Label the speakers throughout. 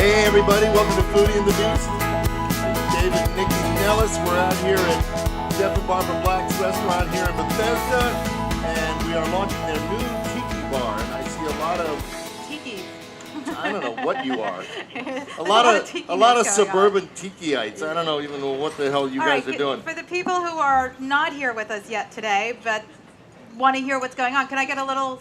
Speaker 1: Hey everybody, welcome to Foodie The Beast. David and Nikki Nellis. We're out here at Jeff and Barbara Black's restaurant here in Bethesda, and we are launching their new tiki bar. And I see a lot of
Speaker 2: tiki.
Speaker 1: I don't know what you are. A lot of suburban tiki-ites. I don't know even what the hell you guys are doing.
Speaker 2: For the people who are not here with us yet today, but want to hear what's going on, can I get a little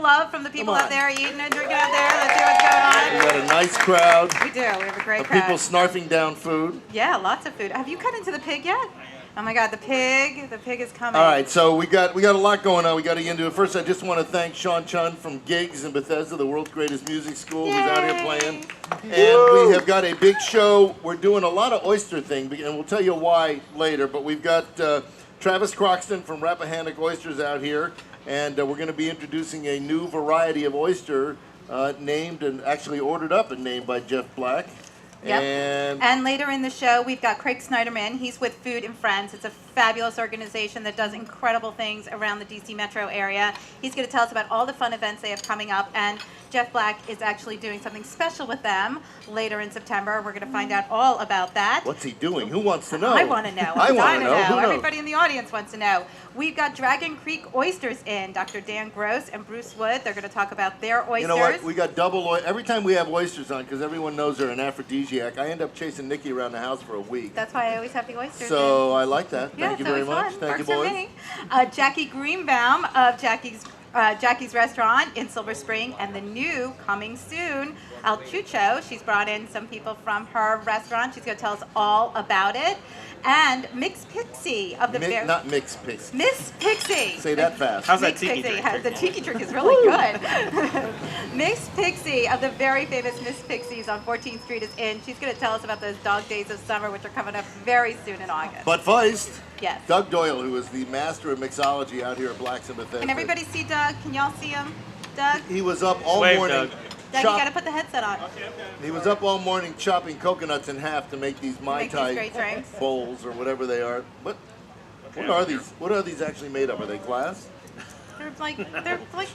Speaker 2: love from the people out there eating and drinking out there? Let's see what's going on.
Speaker 1: We got a nice crowd.
Speaker 2: We do. We have a great crowd.
Speaker 1: People snarfing down food.
Speaker 2: Yeah, lots of food. Have you cut into the pig yet? Oh my God, the pig is coming.
Speaker 1: All right, so we got a lot going on. We got to get into it. First, I just want to thank Sean Chun from Gigs in Bethesda, the world's greatest music school, who's out here playing. And we have got a big show. We're doing a lot of oyster thing, and we'll tell you why later. But we've got Travis Croxton from Rappahannock Oysters out here, and we're going to be introducing a new variety of oyster named and actually ordered up and named by Jeff Black.
Speaker 2: Yep. And later in the show, we've got Craig Snyderman. He's with Food and Friends. It's a fabulous organization that does incredible things around the DC metro area. He's going to tell us about all the fun events they have coming up, and Jeff Black is actually doing something special with them later in September. We're going to find out all about that.
Speaker 1: What's he doing? Who wants to know?
Speaker 2: I want to know.
Speaker 1: I want to know.
Speaker 2: Everybody in the audience wants to know. We've got Dragon Creek Oysters in. Dr. Dan Gross and Bruce Wood. They're going to talk about their oysters.
Speaker 1: You know what? We got double oysters. Every time we have oysters on, because everyone knows they're an aphrodisiac, I end up chasing Nikki around the house for a week.
Speaker 2: That's why I always have the oysters
Speaker 1: So
Speaker 2: in.
Speaker 1: I like that. Thank you very much. Thank you, boys.
Speaker 2: Jackie Greenbaum of Jackie's Restaurant in Silver Spring, and the new coming soon, El Chucho. She's brought in some people from her restaurant. She's going to tell us all about it. And Mix Pixie of the
Speaker 1: not Mix Pixie.
Speaker 2: Miss Pixie.
Speaker 1: Say that fast.
Speaker 3: How's that tiki drink?
Speaker 2: The tiki drink is really good. Miss Pixie of the very famous Miss Pixies on 14th Street is in. She's going to tell us about those dog days of summer, which are coming up very soon in August.
Speaker 1: But first,
Speaker 2: yes,
Speaker 1: Doug Doyle, who is the master of mixology out here at Blacks in Bethesda.
Speaker 2: Can everybody see Doug? Can y'all see him? Doug?
Speaker 1: He was up all morning.
Speaker 2: Doug, you got to put the headset on.
Speaker 1: Okay. He was up all morning chopping coconuts in half to make these Mai Tai bowls or whatever they are. What are these? What are these actually made of? Are they glass?
Speaker 2: They're like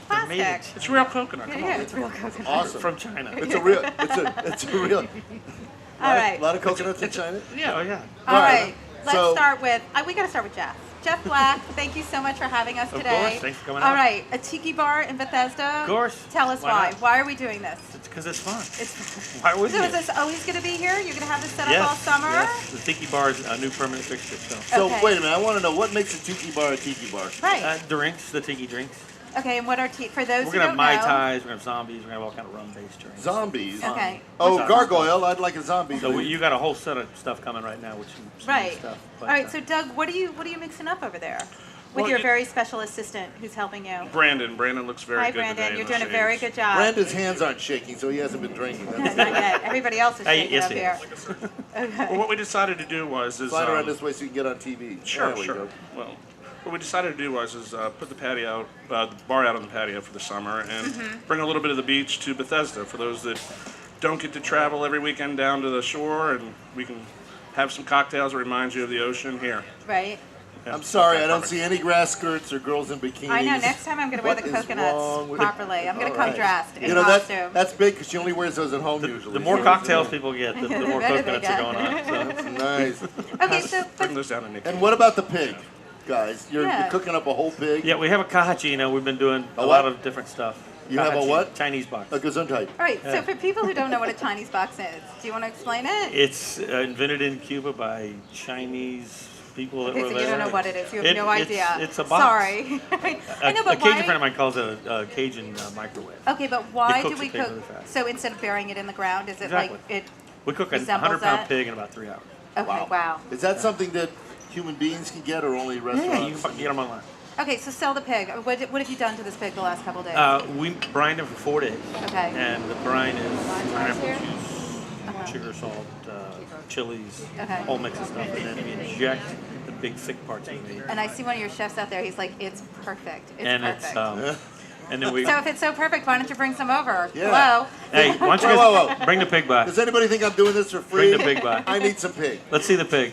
Speaker 2: plastic.
Speaker 3: It's real coconut. Come on.
Speaker 2: It's real coconut.
Speaker 1: Awesome.
Speaker 3: From China.
Speaker 1: It's a real.
Speaker 2: All right.
Speaker 1: A lot of coconuts in China?
Speaker 3: Yeah, oh yeah.
Speaker 2: All right. Let's start with, we got to start with Jeff. Jeff Black, thank you so much for having us today.
Speaker 3: Of course, thanks for coming out.
Speaker 2: All right, a tiki bar in Bethesda.
Speaker 3: Of course.
Speaker 2: Tell us why. Why are we doing this?
Speaker 3: It's because it's fun.
Speaker 2: It's
Speaker 3: why wouldn't
Speaker 2: So
Speaker 3: you?
Speaker 2: is this always going to be here? You're going to have this set up all summer?
Speaker 3: Yes. The tiki bar is a new permanent fixture. So
Speaker 1: wait a minute, I want to know what makes a tiki bar a tiki bar?
Speaker 2: Right.
Speaker 3: Drinks, the tiki drinks.
Speaker 2: Okay, and what are for those
Speaker 3: We're
Speaker 2: who
Speaker 3: going to
Speaker 2: don't
Speaker 3: have
Speaker 2: know?
Speaker 3: Mai Tais, we're going to have zombies, we're going to have all kind of rum-based drinks.
Speaker 1: Zombies?
Speaker 2: Okay.
Speaker 1: Oh, gargoyle, I'd like a zombie.
Speaker 3: So you got a whole set of stuff coming right now, which is
Speaker 2: Right.
Speaker 3: stuff. But,
Speaker 2: all right, so Doug, what are you mixing up over there? With your very special assistant who's helping you.
Speaker 4: Brandon looks very
Speaker 2: Hi,
Speaker 4: good
Speaker 2: Brandon.
Speaker 4: today.
Speaker 2: You're doing a very good job.
Speaker 1: Brandon's hands aren't shaking, so he hasn't been drinking.
Speaker 2: Not yet. Everybody else is shaking up here.
Speaker 4: Okay. Well, what we decided to do was
Speaker 1: slide around this way so you can get on TV.
Speaker 4: Sure. Well, what we decided to do was put the patio, the bar out on the patio for the summer, and bring a little bit of the beach to Bethesda for those that don't get to travel every weekend down to the shore, and we can have some cocktails that remind you of the ocean here.
Speaker 2: Right.
Speaker 1: Yeah. I'm sorry, I don't see any grass skirts or girls in bikinis.
Speaker 2: I know. Next time I'm going to wear the coconuts properly. I'm going to come dressed in costume.
Speaker 1: That's big because she only wears those at home usually.
Speaker 3: The more cocktails people get, the more coconuts are going on. So.
Speaker 1: That's nice.
Speaker 2: Okay, so
Speaker 4: bring those down to Nikki.
Speaker 1: And what about the pig, guys? You're cooking up a whole pig?
Speaker 3: Yeah, we have a kahachi. We've been doing a lot of different stuff.
Speaker 1: You have a what?
Speaker 3: Chinese box.
Speaker 1: A gesundheit.
Speaker 2: All right, so for people who don't know what a Chinese box is, do you want to explain it?
Speaker 3: It's invented in Cuba by Chinese people that were
Speaker 2: so
Speaker 3: there.
Speaker 2: you don't know what it is. You have no idea.
Speaker 3: It's a box.
Speaker 2: Sorry. I know, but
Speaker 3: a Cajun friend of mine calls it a Cajun microwave.
Speaker 2: Okay, but why do we
Speaker 3: pig
Speaker 2: cook?
Speaker 3: really fast.
Speaker 2: So instead of burying it in the ground, is it like it?
Speaker 3: We cook a 100-pound pig in about 3 hours.
Speaker 2: Okay, wow.
Speaker 1: Is that something that human beings can get, or only restaurants?
Speaker 3: Yeah, you can get them online.
Speaker 2: Okay, so sell the pig. What have you done to this pig the last couple of days?
Speaker 3: We brined him for 4 days.
Speaker 2: Okay.
Speaker 3: And the brine is pineapple juice, sugar, salt, chilies, whole mix of stuff, and then we inject the big thick parts of the meat.
Speaker 2: And I see one of your chefs out there. He's like, it's perfect. It's perfect.
Speaker 3: And then we.
Speaker 2: So if it's so perfect, why don't you bring some over?
Speaker 1: Yeah.
Speaker 2: Hello.
Speaker 3: Hey, why don't you guys bring the pig by?
Speaker 1: Does anybody think I'm doing this for free?
Speaker 3: Bring the pig by.
Speaker 1: I need some pig.
Speaker 3: Let's see the pig.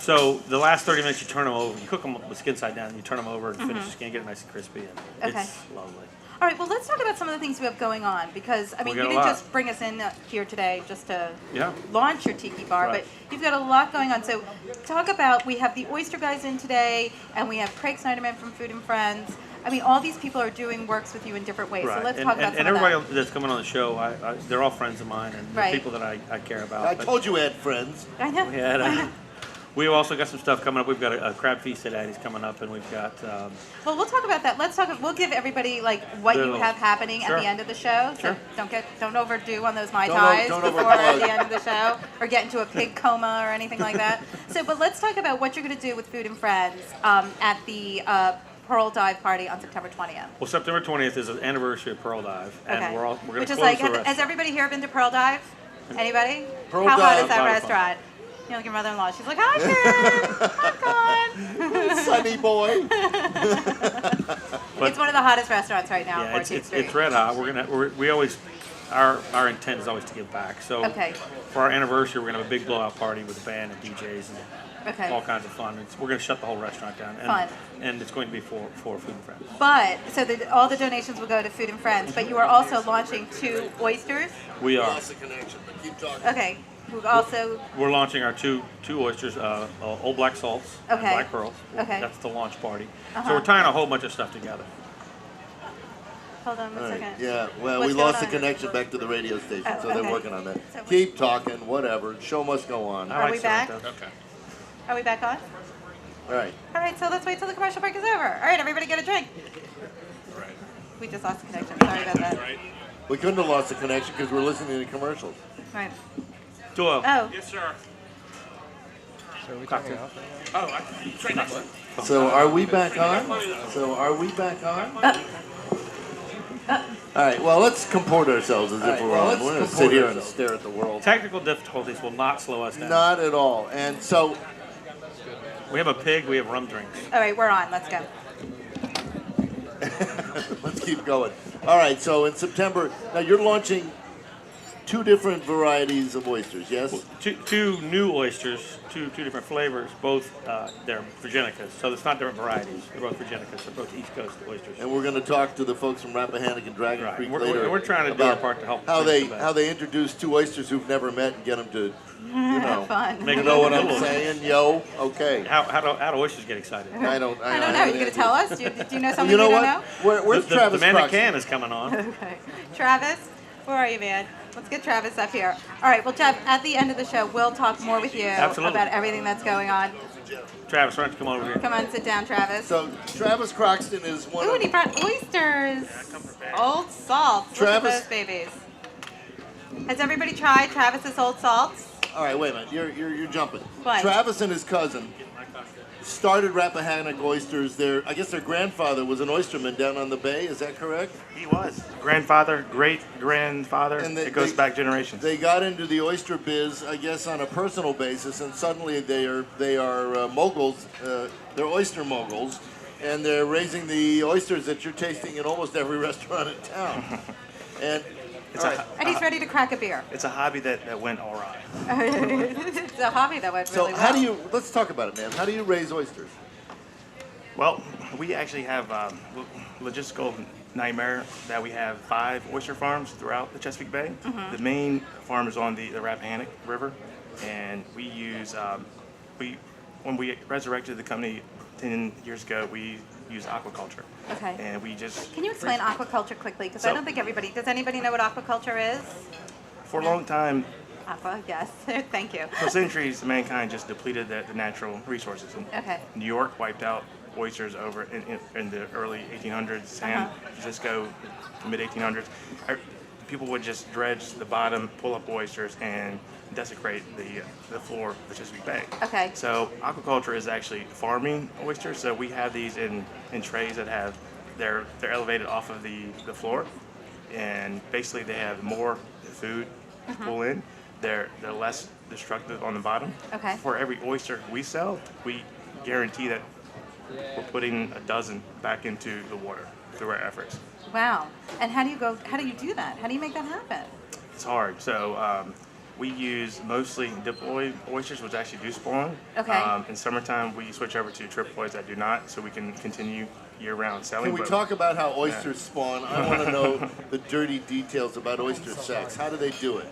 Speaker 3: So the last 30 minutes, you turn them over. You cook them with the skin side down, and you turn them over and finish the skin, get it nice and crispy, and it's lovely.
Speaker 2: All right, well, let's talk about some of the things you have going on, because, I mean, you didn't just bring us in here today just to launch your tiki bar, but you've got a lot going on. So talk about, we have the Oyster Guys in today, and we have Craig Snyderman from Food and Friends. I mean, all these people are doing works with you in different ways, so let's talk about some of that.
Speaker 3: And everybody that's coming on the show, they're all friends of mine, and they're people that I care about.
Speaker 1: I told you we had friends.
Speaker 2: I know.
Speaker 3: We've also got some stuff coming up. We've got a crab feast at Addie's coming up, and we've got.
Speaker 2: Well, we'll talk about that. We'll give everybody like what you have happening at the end of the show. So don't overdo on those Mai Tais before the end of the show, or get into a pig coma or anything like that. But let's talk about what you're going to do with Food and Friends at the Pearl Dive party on September 20th.
Speaker 3: Well, September 20th is the anniversary of Pearl Dive, and we're going to close
Speaker 2: Which is like, has everybody here been to Pearl Dive? Anybody?
Speaker 1: Pearl
Speaker 2: How hot
Speaker 1: Dive.
Speaker 2: is that restaurant? You know, like your mother-in-law. She's like, hi, Karen. I'm gone.
Speaker 1: Sunny boy.
Speaker 2: It's one of the hottest restaurants right now.
Speaker 3: Yeah, it's red hot. We always, our intent is always to give back. So for our anniversary, we're gonna have a big blowout party with a band and DJs and all kinds of fun. We're gonna shut the whole restaurant down. And it's going to be for Food and Friends.
Speaker 2: But so all the donations will go to Food and Friends. But you are also launching 2 oysters.
Speaker 3: We are.
Speaker 1: Lost the connection, but keep talking.
Speaker 2: Okay. We're
Speaker 3: launching our two oysters, Old Black Salts and Black Pearls. That's the launch party. So we're tying a whole bunch of stuff together.
Speaker 2: Hold on one second.
Speaker 1: Yeah, well, we lost the connection back to the radio station, so they're working on that. So keep talking, whatever. Show must go on.
Speaker 2: Are we back?
Speaker 4: Okay.
Speaker 2: Are we back on?
Speaker 1: All right.
Speaker 2: All right, so let's wait till the commercial break is over. All right, everybody get a drink.
Speaker 4: Right.
Speaker 2: We just lost the connection. Sorry about that.
Speaker 4: Right.
Speaker 1: We couldn't have lost the connection because we're listening to commercials.
Speaker 2: Right.
Speaker 3: Oh.
Speaker 4: Yes, sir.
Speaker 5: So are we talking off?
Speaker 4: It's right next to it.
Speaker 1: So are we back on? All right, well, let's comport ourselves as if we're on. We're going to sit here and stare at the world.
Speaker 3: Technical difficulties will not slow us down.
Speaker 1: Not at all. And so
Speaker 3: we have a pig, we have rum drinks.
Speaker 2: All right, we're on. Let's go.
Speaker 1: let's keep going. All right, so in September, now you're launching 2 different varieties of oysters, yes?
Speaker 3: Two new oysters, two different flavors. Both they're Virginicas, so it's not different varieties. They're both Virginicas. They're both East Coast oysters.
Speaker 1: And we're going to talk to the folks from Rappahannock and Dragon Creek later.
Speaker 3: We're trying to do our part to help.
Speaker 1: How they introduce 2 oysters who've never met and get them to,
Speaker 2: fun.
Speaker 1: You know what I'm saying? Yo, okay.
Speaker 3: How do oysters get excited?
Speaker 1: I don't know.
Speaker 2: Are you going to tell us? Do you know something
Speaker 1: you know
Speaker 2: don't
Speaker 1: what?
Speaker 2: know?
Speaker 1: Where's Travis?
Speaker 3: The man that can is coming on.
Speaker 2: Okay. Travis, where are you, man? Let's get Travis up here. All right, well, Jeff, at the end of the show, we'll talk more with you about everything that's going on.
Speaker 3: Travis, why don't you come over here?
Speaker 2: Come on, sit down, Travis.
Speaker 1: So, Travis Croxton is one
Speaker 2: Ooh, and he brought oysters. Old salts. Look at those babies. Has everybody tried Travis's old salts?
Speaker 1: All right, wait a minute. You're jumping.
Speaker 2: What?
Speaker 1: Travis and his cousin started Rappahannock Oysters. I guess their grandfather was an oysterman down on the bay. Is that correct?
Speaker 5: He was. Grandfather, great-grandfather. It goes back generations.
Speaker 1: They got into the oyster biz, I guess, on a personal basis, and suddenly they are moguls. They're oyster moguls, and they're raising the oysters that you're tasting in almost every restaurant in town. And
Speaker 2: and he's ready to crack a beer.
Speaker 5: It's a hobby that went all right.
Speaker 2: It's a hobby that went really well.
Speaker 1: So let's talk about it, man. How do you raise oysters?
Speaker 5: Well, we actually have logistical nightmare that we have 5 oyster farms throughout the Chesapeake Bay. The main farm is on the Rappahannock River, and we use, when we resurrected the company 10 years ago, we use aquaculture.
Speaker 2: Okay.
Speaker 5: And we just...
Speaker 2: Can you explain aquaculture quickly? Because I don't think does anybody know what aquaculture is?
Speaker 5: For a long time...
Speaker 2: Aqua, yes. Thank you.
Speaker 5: For centuries, mankind just depleted the natural resources.
Speaker 2: Okay.
Speaker 5: New York wiped out oysters over in the early 1800s, San Francisco, mid-1800s. People would just dredge the bottom, pull up oysters, and desecrate the floor of the Chesapeake Bay.
Speaker 2: Okay.
Speaker 5: So aquaculture is actually farming oysters. So we have these in trays that have they're elevated off of the floor, and basically they have more food to pull in. They're less destructive on the bottom.
Speaker 2: Okay.
Speaker 5: For every oyster we sell, we guarantee that we're putting a dozen back into the water through our efforts.
Speaker 2: Wow. And how do you do that? How do you make that happen?
Speaker 5: It's hard. So we use mostly diploid oysters, which actually do spawn.
Speaker 2: Okay.
Speaker 5: In summertime, we switch over to triploids that do not, so we can continue year-round selling.
Speaker 1: Can we talk about how oysters spawn? I want to know the dirty details about oyster sex. How do they do it?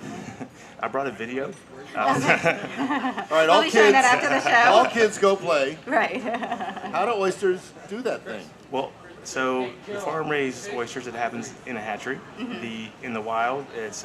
Speaker 5: I brought a video.
Speaker 1: All right,
Speaker 2: We'll be showing that after the show.
Speaker 1: all kids go play.
Speaker 2: Right.
Speaker 1: How do oysters do that thing?
Speaker 5: Well, so the farm-raised oysters, it happens in a hatchery. In the wild, it's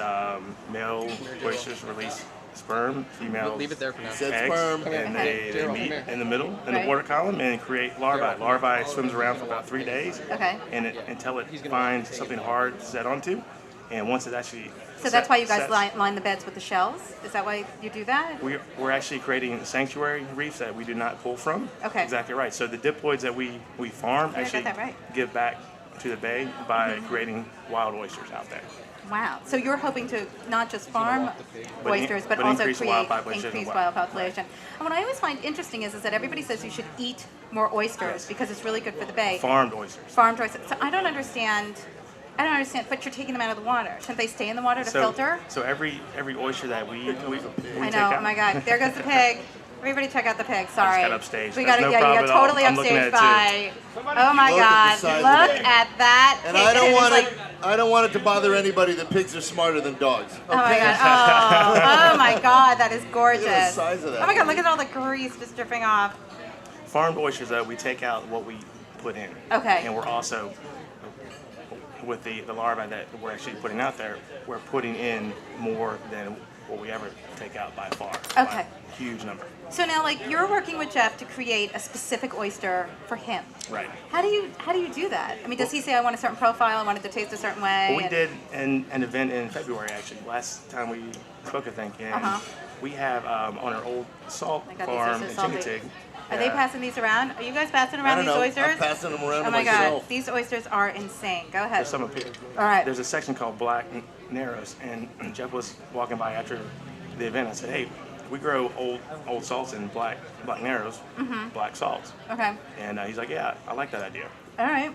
Speaker 5: male oysters release sperm, females
Speaker 6: Leave it there for now.
Speaker 1: Said
Speaker 5: eggs,
Speaker 1: sperm.
Speaker 5: and they meet in the middle in
Speaker 2: Right.
Speaker 5: the water column and create larvae. Larvae swims around for about 3 days,
Speaker 2: Okay.
Speaker 5: and until it finds something hard to set onto, and once it actually
Speaker 2: So that's why you guys
Speaker 5: sets,
Speaker 2: line the beds with the shells? Is that why you do that?
Speaker 5: we're actually creating sanctuary reefs that we do not pull from.
Speaker 2: Okay.
Speaker 5: Exactly right. So the diploids that we farm
Speaker 2: I got
Speaker 5: actually
Speaker 2: that right.
Speaker 5: give back to the bay by creating wild oysters out there.
Speaker 2: Wow. So you're hoping to not just farm
Speaker 5: But
Speaker 2: oysters, but
Speaker 5: but
Speaker 2: also
Speaker 5: increase
Speaker 2: create
Speaker 5: wild population as
Speaker 2: increased
Speaker 5: well.
Speaker 2: wild population. And what I always find interesting is that everybody says you should eat more oysters because it's really good for the bay.
Speaker 5: Farmed oysters.
Speaker 2: Farmed oysters. So I don't understand, but you're taking them out of the water. Shouldn't they stay in the water to filter?
Speaker 5: So every oyster that we
Speaker 2: I
Speaker 5: take
Speaker 2: know.
Speaker 5: out.
Speaker 2: Oh my God. There goes the pig. Everybody check out the pig. Sorry.
Speaker 5: got upstaged.
Speaker 2: We
Speaker 5: That's
Speaker 2: got
Speaker 5: no
Speaker 2: yeah, you
Speaker 5: problem
Speaker 2: got
Speaker 5: at all.
Speaker 2: totally
Speaker 5: I'm looking at
Speaker 2: upstaged
Speaker 5: it
Speaker 2: by. Oh my
Speaker 1: Look at
Speaker 2: God.
Speaker 1: the size of
Speaker 2: Look
Speaker 1: that.
Speaker 2: at that.
Speaker 1: And
Speaker 2: pig.
Speaker 1: I don't
Speaker 2: It is
Speaker 1: want
Speaker 2: like-
Speaker 1: it. I don't want it to bother anybody that pigs are smarter than dogs.
Speaker 2: Oh my God. Oh my God. That is gorgeous.
Speaker 1: Look at the size of that
Speaker 2: Oh my God.
Speaker 1: thing.
Speaker 2: Look at all the grease just dripping off.
Speaker 5: Farmed oysters, though, we take out what we put in.
Speaker 2: Okay.
Speaker 5: And we're also, with the larvae that we're actually putting out there, we're putting in more than what we ever take out by far.
Speaker 2: Okay.
Speaker 5: By a huge number.
Speaker 2: So now, like, you're working with Jeff to create a specific oyster for him.
Speaker 5: Right.
Speaker 2: How do you do that? I mean, does he say I want a certain profile, I want it to taste a certain way?
Speaker 5: Well, we
Speaker 2: and-
Speaker 5: did an event in February, actually, last time we spoke, I think, and we have on our old salt
Speaker 2: My God, these are
Speaker 5: farm
Speaker 2: so
Speaker 5: in
Speaker 2: salty.
Speaker 5: Chincoteague.
Speaker 2: Are they passing these around? Are you guys passing
Speaker 1: I
Speaker 2: around
Speaker 1: don't
Speaker 2: these
Speaker 1: know.
Speaker 2: oysters?
Speaker 1: I'm passing them around
Speaker 2: Oh
Speaker 1: to
Speaker 2: my
Speaker 1: myself.
Speaker 2: God, these oysters are insane. Go ahead.
Speaker 5: There's some up here.
Speaker 2: All right.
Speaker 5: There's a section called Black Narrows, and Jeff was walking by after the event. I said, "Hey, we grow old salts in black Narrows, black salts."
Speaker 2: Okay.
Speaker 5: And he's like, "Yeah, I like that idea."
Speaker 2: All right.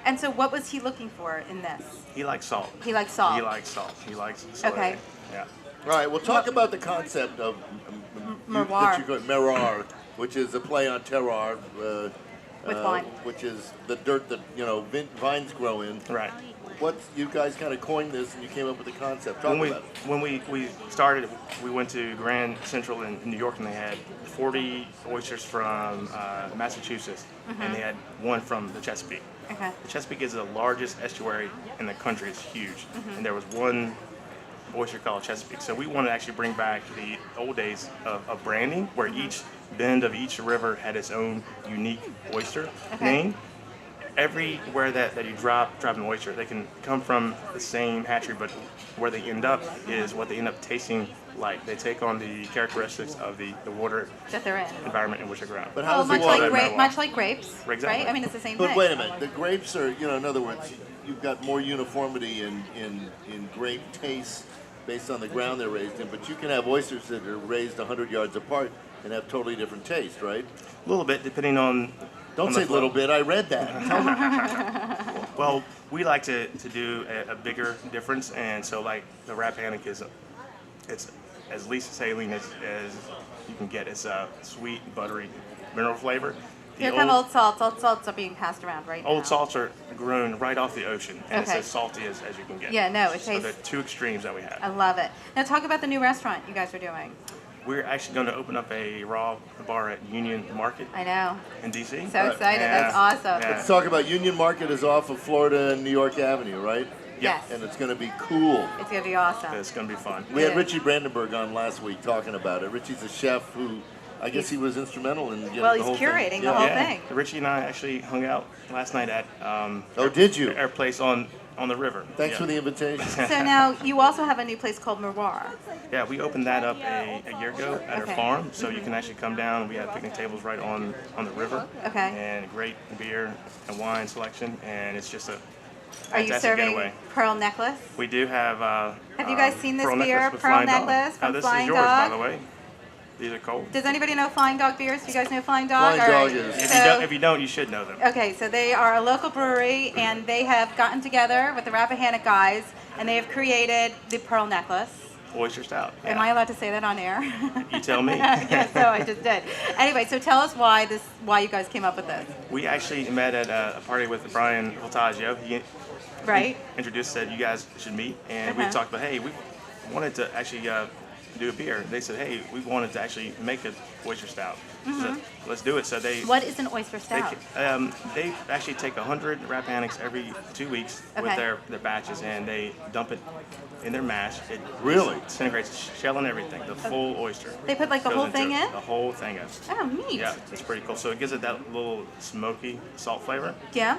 Speaker 2: And so, what was he looking for in this?
Speaker 5: He likes salt.
Speaker 2: He likes salt.
Speaker 5: He likes salt. He likes salinity.
Speaker 2: Okay.
Speaker 5: Yeah.
Speaker 1: All right, we'll talk about the concept of miroir, which is a play on terroir.
Speaker 2: With wine.
Speaker 1: Which is the dirt that vines grow in.
Speaker 5: Right.
Speaker 1: You guys kind of coined this and you came up with the concept. Talk about it.
Speaker 5: When we started, we went to Grand Central in New York, and they had 40 oysters from Massachusetts, and they had one from the Chesapeake.
Speaker 2: Okay.
Speaker 5: The Chesapeake is the largest estuary in the country. It's huge, and there was one oyster called Chesapeake. So we wanted to actually bring back the old days of branding, where each bend of each river had its own unique oyster name. Everywhere that you drop an oyster, they can come from the same hatchery, but where they end up is what they end up tasting like. They take on the characteristics of the water
Speaker 2: That they're in.
Speaker 5: environment in which they grow.
Speaker 1: But how does
Speaker 2: much
Speaker 1: the water?
Speaker 2: like grapes,
Speaker 5: Exactly.
Speaker 2: right? I mean, it's the same
Speaker 1: But
Speaker 2: thing.
Speaker 1: wait a minute. The grapes are, in other words, you've got more uniformity in grape taste based on the ground they're raised in. But you can have oysters that are raised 100 yards apart and have totally different taste, right?
Speaker 5: A little bit, depending on.
Speaker 1: Don't
Speaker 5: on
Speaker 1: say
Speaker 5: the
Speaker 1: little
Speaker 5: flow.
Speaker 1: bit. I read that. Tell me.
Speaker 5: Well, we like to do a bigger difference, and so like the Rappahannock it's as least saline as you can get. It's a sweet, buttery, mineral flavor. The
Speaker 2: Here come old salts. Old salts are being passed around right now.
Speaker 5: Old salts are grown right off the ocean, and
Speaker 2: Okay.
Speaker 5: it's as salty as you can get.
Speaker 2: Yeah, no, it
Speaker 5: So
Speaker 2: tastes-
Speaker 5: the two extremes that we have.
Speaker 2: I love it. Now talk about the new restaurant you guys are doing.
Speaker 5: We're actually going to open up a raw bar at Union Market
Speaker 2: I know.
Speaker 5: in DC.
Speaker 2: So excited. That's awesome.
Speaker 5: Yeah.
Speaker 1: Let's talk about Union Market is off of Florida and New York Avenue, right?
Speaker 2: Yes.
Speaker 1: And it's going to be cool.
Speaker 2: It's going to be awesome.
Speaker 5: It's going to be fun.
Speaker 1: We had
Speaker 2: Yeah.
Speaker 1: Richie Brandenburg on last week talking about it. Richie's a chef who, I guess he was instrumental in getting
Speaker 2: Well,
Speaker 1: the
Speaker 2: he's
Speaker 1: whole
Speaker 2: curating
Speaker 1: thing.
Speaker 2: the whole
Speaker 5: Yeah.
Speaker 2: thing.
Speaker 5: Richie and I actually hung out last night at
Speaker 1: Oh, did you?
Speaker 5: our place on the river.
Speaker 1: Thanks
Speaker 5: Yeah.
Speaker 1: for the invitation.
Speaker 2: So now you also have a new place called Miroir.
Speaker 5: Yeah, we opened that up a year ago at
Speaker 2: Okay.
Speaker 5: our farm, so you can actually come down. We have picnic tables right on the river.
Speaker 2: Okay.
Speaker 5: And great beer and wine selection, and it's just a
Speaker 2: Are you
Speaker 5: fantastic
Speaker 2: serving
Speaker 5: getaway.
Speaker 2: pearl necklace?
Speaker 5: We do have.
Speaker 2: Have you guys seen this
Speaker 5: pearl
Speaker 2: beer,
Speaker 5: necklace with
Speaker 2: Pearl
Speaker 5: Flying Dog.
Speaker 2: Necklace from
Speaker 5: This
Speaker 2: Flying
Speaker 5: is yours,
Speaker 2: Dog?
Speaker 5: by the way. These are cold.
Speaker 2: Does anybody know Flying Dog beers? Do you guys know Flying Dog?
Speaker 1: Flying
Speaker 2: All
Speaker 1: Dog
Speaker 2: right.
Speaker 1: is-
Speaker 5: If you don't, you should know them.
Speaker 2: Okay, so they are a local brewery, and they have gotten together with the Rappahannock guys, and they have created the pearl necklace.
Speaker 5: oyster stout.
Speaker 2: Am I allowed to say that on air?
Speaker 5: You tell me.
Speaker 2: Yeah, so I just did. Anyway, so tell us why you guys came up with this.
Speaker 5: We actually met at a party with Brian Voltaggio. He introduced, said you guys should meet, and we talked about, hey, we wanted to actually do a beer. They said, hey, we wanted to actually make an oyster stout. So let's do it. So
Speaker 2: What is an oyster stout?
Speaker 5: They actually take 100 Rappahannocs every 2 weeks with their batches, and they dump it in their mash. It
Speaker 1: really
Speaker 5: disintegrates, shell and everything, the full oyster.
Speaker 2: They put like the whole thing in?
Speaker 5: The whole thing in.
Speaker 2: Oh, neat.
Speaker 5: Yeah, it's pretty cool. So it gives it that little smoky salt flavor.
Speaker 2: Yeah.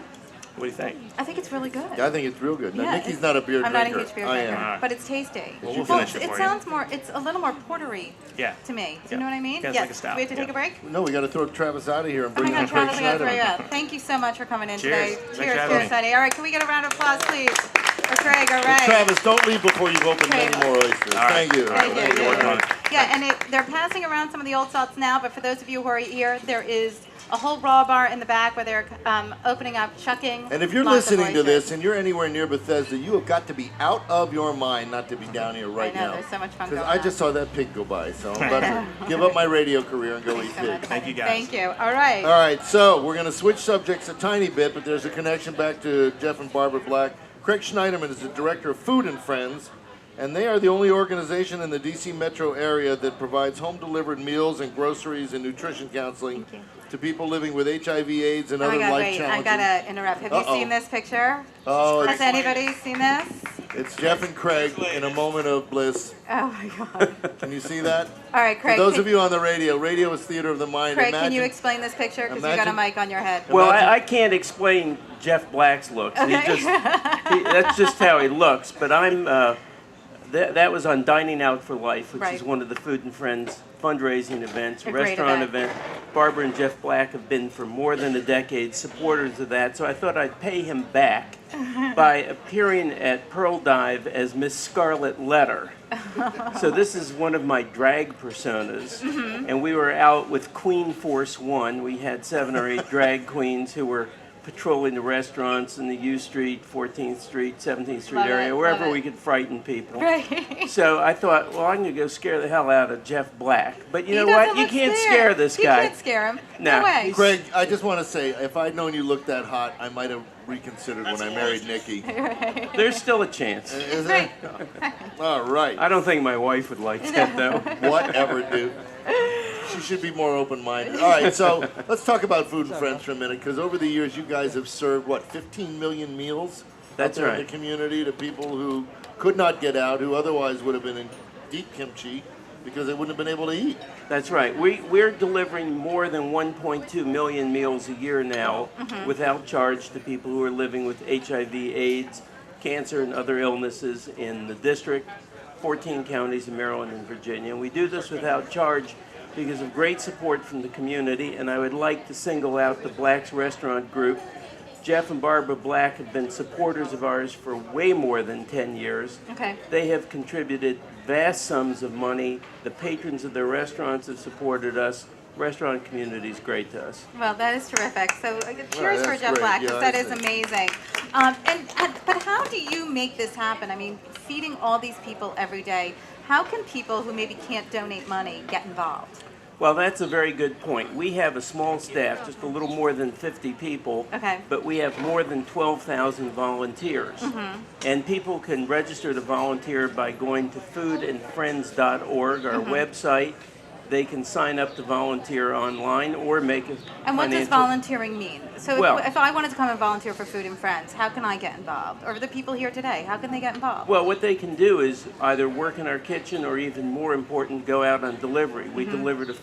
Speaker 5: What do you think?
Speaker 2: I think it's really good.
Speaker 1: Yeah, I think it's real good. Now,
Speaker 2: Yeah,
Speaker 1: Nikki's not a beer drinker.
Speaker 2: I'm not a huge beer drinker,
Speaker 1: I am.
Speaker 2: but it's tasty.
Speaker 5: Well, we'll finish it for you.
Speaker 2: sounds more, it's a little more portery to me. Do you know what I mean?
Speaker 5: Yeah, it's like a stout.
Speaker 2: We have to take a break?
Speaker 1: No, we got to throw Travis out of here and
Speaker 2: Oh my
Speaker 1: bring
Speaker 2: God,
Speaker 1: in Craig
Speaker 2: Travis, I gotta throw you
Speaker 1: Schneiderman.
Speaker 2: out. Thank you so much for coming in
Speaker 5: Cheers.
Speaker 2: today.
Speaker 5: Cheers,
Speaker 2: Sonny. All right, can we get a round of applause, please, for Craig? All
Speaker 1: Well,
Speaker 2: right.
Speaker 1: Travis, don't leave before you've opened many more oysters.
Speaker 5: All right.
Speaker 1: Thank you.
Speaker 2: Thank you.
Speaker 5: Working on it.
Speaker 2: Yeah, and they're passing around some of the old salts now, but for those of you who are here, there is a whole raw bar in the back where they're opening up, chucking.
Speaker 1: And if you're
Speaker 2: lots of
Speaker 1: listening to
Speaker 2: oysters.
Speaker 1: this and you're anywhere near Bethesda, you have got to be out of your mind not to be down here right
Speaker 2: I know,
Speaker 1: now.
Speaker 2: there's so much fun
Speaker 1: Because
Speaker 2: going
Speaker 1: I just
Speaker 2: on.
Speaker 1: saw that pig go by, so I'm about to give up my radio career and go eat
Speaker 2: Thanks so much.
Speaker 1: pig.
Speaker 5: Thank you, guys.
Speaker 2: Thank you. All right.
Speaker 1: All right, so we're going to switch subjects a tiny bit, but there's a connection back to Jeff and Barbara Black. Craig Schneiderman is the director of Food and Friends, and they are the only organization in the D.C. metro area that provides home-delivered meals and groceries and nutrition counseling to people living with HIV/AIDS and other life
Speaker 2: I
Speaker 1: challenges.
Speaker 2: gotta interrupt. Have you seen this picture?
Speaker 1: Oh,
Speaker 2: Has anybody seen this?
Speaker 1: it's Jeff and Craig in a moment of bliss.
Speaker 2: Oh my God.
Speaker 1: Can you see that?
Speaker 2: All right, Craig.
Speaker 1: For those of you on the radio is theater of the mind.
Speaker 2: Craig, can
Speaker 1: Imagine-
Speaker 2: you explain this picture? Because you got a mic on your head.
Speaker 6: Well,
Speaker 1: Imagine-
Speaker 6: I can't explain Jeff Black's looks.
Speaker 2: Okay.
Speaker 6: That's just how he looks. But I'm that was on Dining Out for Life, which
Speaker 2: Right.
Speaker 6: is one of the Food and Friends fundraising events,
Speaker 2: A great
Speaker 6: restaurant
Speaker 2: event.
Speaker 6: Barbara and Jeff Black have been for more than a decade supporters of that. So I thought I'd pay him back by appearing at Pearl Dive as Miss Scarlet Letter. So this is one of my drag personas, and we were out with Queen Force One. We had 7 or 8 drag queens who were patrolling the restaurants in the U Street, 14th Street, 17th Street
Speaker 2: Love
Speaker 6: area,
Speaker 2: it,
Speaker 6: wherever
Speaker 2: love it.
Speaker 6: we could frighten people.
Speaker 2: Right.
Speaker 6: So I thought, well, I'm going to go scare the hell out of Jeff Black. But you
Speaker 2: He
Speaker 6: know
Speaker 2: doesn't
Speaker 6: what? You
Speaker 2: look
Speaker 6: can't
Speaker 2: scared.
Speaker 6: scare this
Speaker 2: You
Speaker 6: guy.
Speaker 2: can't scare him.
Speaker 6: No,
Speaker 2: No way.
Speaker 6: he's-
Speaker 1: Craig, I just want to say, if I'd known you looked that hot, I might have reconsidered when I married Nikki.
Speaker 6: There's still a chance.
Speaker 1: Is there? All right.
Speaker 6: I don't think my wife would like that, though.
Speaker 1: Whatever, dude. She should be more open-minded. All right, so let's talk about Food and Friends for a minute, because over the years, you guys have served, 15 million meals
Speaker 6: That's
Speaker 1: out there in
Speaker 6: right.
Speaker 1: the community to people who could not get out, who otherwise would have been in deep kimchi because they wouldn't have been able to eat.
Speaker 6: That's right. We're delivering more than 1.2 million meals a year now without charge to people who are living with HIV/AIDS, cancer, and other illnesses in the district, 14 counties in Maryland and Virginia. And we do this without charge because of great support from the community, and I would like to single out the Black's Restaurant Group. Jeff and Barbara Black have been supporters of ours for way more than 10 years.
Speaker 2: Okay.
Speaker 6: They have contributed vast sums of money. The patrons of their restaurants have supported us. Restaurant community is great to us.
Speaker 2: Well, that is terrific. So cheers for
Speaker 1: that's
Speaker 2: Jeff
Speaker 1: great.
Speaker 2: Black,
Speaker 1: Yeah,
Speaker 2: because that is
Speaker 1: that's it.
Speaker 2: amazing. But how do you make this happen? I mean, feeding all these people every day, how can people who maybe can't donate money get involved?
Speaker 6: Well, that's a very good point. We have a small staff, just a little more than 50 people,
Speaker 2: Okay.
Speaker 6: but we have more than 12,000 volunteers. And people can register to volunteer by going to foodandfriends.org, our website. They can sign up to volunteer online or make a
Speaker 2: And what does
Speaker 6: financial-
Speaker 2: volunteering mean? So
Speaker 6: Well-
Speaker 2: if I wanted to come and volunteer for Food and Friends, how can I get involved? Or the people here today, how can they get involved?
Speaker 6: Well, what they can do is either work in our kitchen or, even more important, go out on delivery. We deliver to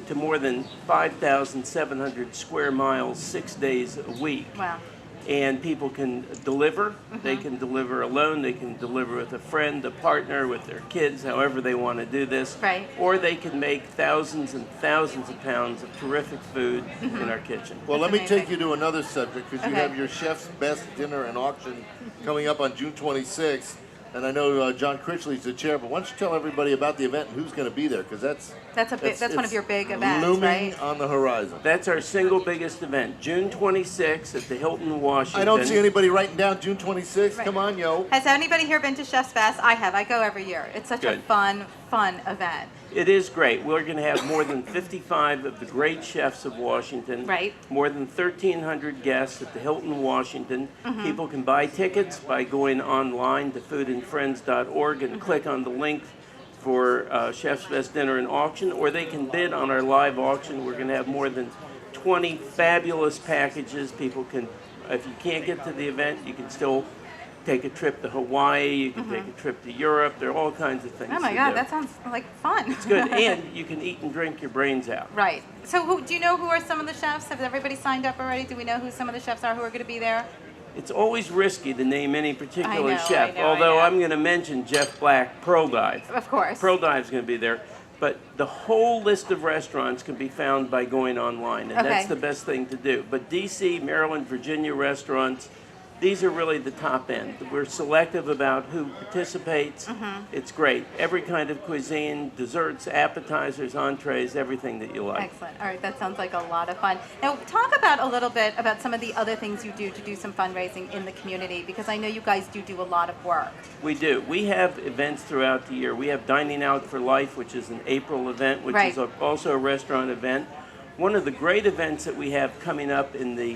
Speaker 6: to more than 5,700 square miles, 6 days a week.
Speaker 2: Wow.
Speaker 6: And people can deliver. They can deliver alone. They can deliver with a friend, a partner, with their kids, however they want to do this.
Speaker 2: Right.
Speaker 6: Or they can make thousands and thousands of pounds of terrific food in our kitchen.
Speaker 1: Well,
Speaker 2: That's
Speaker 1: let me take
Speaker 2: amazing.
Speaker 1: you to another subject, because you
Speaker 2: Okay.
Speaker 1: have your Chef's Best Dinner and Auction coming up on June 26th. And I know John Critchley's the chair, but why don't you tell everybody about the event and who's going to be there, because that's
Speaker 2: That's that's one of your big events,
Speaker 1: looming
Speaker 2: right?
Speaker 1: on the horizon.
Speaker 6: That's our single biggest event, June 26th at the Hilton, Washington.
Speaker 1: I don't see anybody writing down June 26th.
Speaker 2: Right.
Speaker 1: Come on, yo.
Speaker 2: Has anybody here been to Chef's Fest? I have. I go every year. It's such a fun event.
Speaker 6: It is great. We're going to have more than 55 of the great chefs of Washington.
Speaker 2: Right.
Speaker 6: More than 1,300 guests at the Hilton, Washington. People can buy tickets by going online to foodandfriends.org and click on the link for Chef's Fest Dinner and Auction, or they can bid on our live auction. We're going to have more than 20 fabulous packages. People can, if you can't get to the event, you can still take a trip to Hawaii, you can take a trip to Europe. There are all kinds of things.
Speaker 2: Oh my God, that sounds like fun.
Speaker 6: It's good, and you can eat and drink your brains out.
Speaker 2: Right. So do you know who are some of the chefs? Has everybody signed up already? Do we know who some of the chefs are who are going to be there?
Speaker 6: It's always risky to name any particular chef,
Speaker 2: I know.
Speaker 6: although I'm going to mention Jeff Black, Pearl Dive.
Speaker 2: Of course.
Speaker 6: Pearl Dive's going to be there. But the whole list of restaurants can be found by going online, and that's the best thing to do. But D.C., Maryland, Virginia restaurants, these are really the top end. We're selective about who participates. It's great. Every kind of cuisine, desserts, appetizers, entrees, everything that you like.
Speaker 2: Excellent. All right, that sounds like a lot of fun. Now, talk about a little bit about some of the other things you do to do some fundraising in the community, because I know you guys do a lot of work.
Speaker 6: We do. We have events throughout the year. We have Dining Out for Life, which is an April event, which is also a restaurant event. One of the great events that we have coming up in the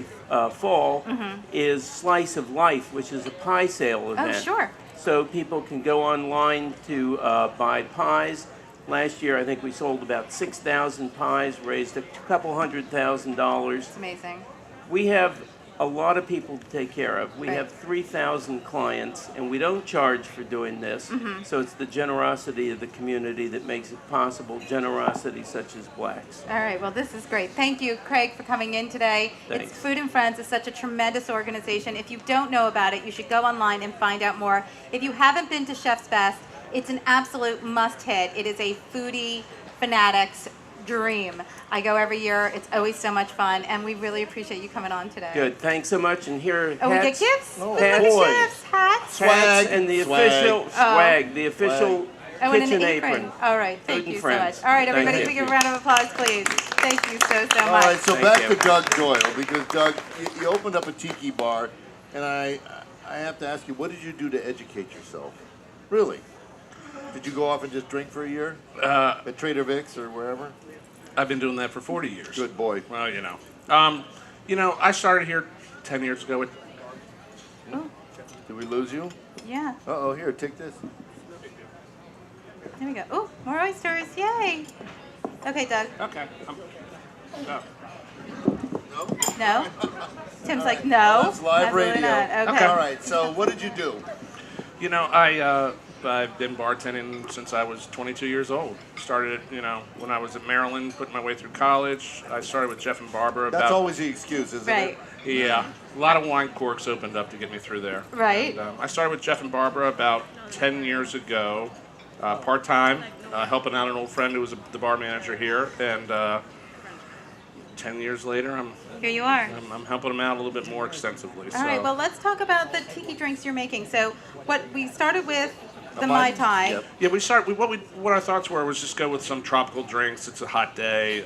Speaker 6: fall is Slice of Life, which is a pie sale event.
Speaker 2: Oh, sure.
Speaker 6: So people can go online to buy pies. Last year, I think we sold about 6,000 pies, raised a couple $100,000.
Speaker 2: It's amazing.
Speaker 6: We have a lot of people to take care of. We have 3,000 clients, and we don't charge for doing this. So it's the generosity of the community that makes it possible, generosity such as Black's.
Speaker 2: All right, well, this is great. Thank you, Craig, for coming in today.
Speaker 6: Thanks.
Speaker 2: It's Food and Friends is such a tremendous organization. If you don't know about it, you should go online and find out more. If you haven't been to Chef's Fest, it's an absolute must-hit. It is a foodie fanatic's dream. I go every year. It's always so much fun, and we really appreciate you coming on today.
Speaker 6: Good. Thanks so much. And here are
Speaker 2: Oh, we get
Speaker 6: hats.
Speaker 2: gifts?
Speaker 1: Oh,
Speaker 6: Hats.
Speaker 1: boy.
Speaker 2: Gifts, hats.
Speaker 6: Hats and the official swag, the official
Speaker 2: Oh, and
Speaker 6: kitchen
Speaker 2: an apron.
Speaker 6: apron.
Speaker 2: All right, thank
Speaker 6: Food and
Speaker 2: you so much.
Speaker 6: Friends.
Speaker 2: All right,
Speaker 6: Thank
Speaker 2: everybody,
Speaker 6: you.
Speaker 2: give a round of applause, please. Thank you so much.
Speaker 1: All right, so
Speaker 6: Thank
Speaker 1: back
Speaker 6: you.
Speaker 1: to Doug Doyle, because Doug, you opened up a tiki bar, and I have to ask you, what did you do to educate yourself? Really? Did you go off and just drink for a year at Trader Vic's or wherever?
Speaker 4: I've been doing that for 40 years.
Speaker 1: Good boy.
Speaker 4: Well, I started here 10 years ago.
Speaker 1: Did we lose you?
Speaker 2: Yeah,
Speaker 1: Uh-oh, here, take this.
Speaker 2: there we go. Oh, more oysters, yay. Okay, Doug.
Speaker 4: Okay.
Speaker 2: No? Tim's like, no.
Speaker 1: That's live
Speaker 2: absolutely
Speaker 1: radio.
Speaker 2: not. Okay.
Speaker 1: All right, so what did you do?
Speaker 4: I've been bartending since I was 22 years old. Started, when I was at Maryland, putting my way through college. I started with Jeff and Barbara.
Speaker 1: That's always the excuse, isn't
Speaker 2: Right.
Speaker 1: it?
Speaker 4: Yeah, a lot of wine corks opened up to get me through there.
Speaker 2: Right.
Speaker 4: And, I started with Jeff and Barbara about 10 years ago, part-time, helping out an old friend who was the bar manager here. And 10 years later,
Speaker 2: Here you are.
Speaker 4: I'm helping them out a little bit more extensively.
Speaker 2: All right, well, let's talk about the tiki drinks you're making. So what we started with the Mai Tai.
Speaker 1: Yep.
Speaker 4: Yeah, what our thoughts were was just go with some tropical drinks. It's a hot day,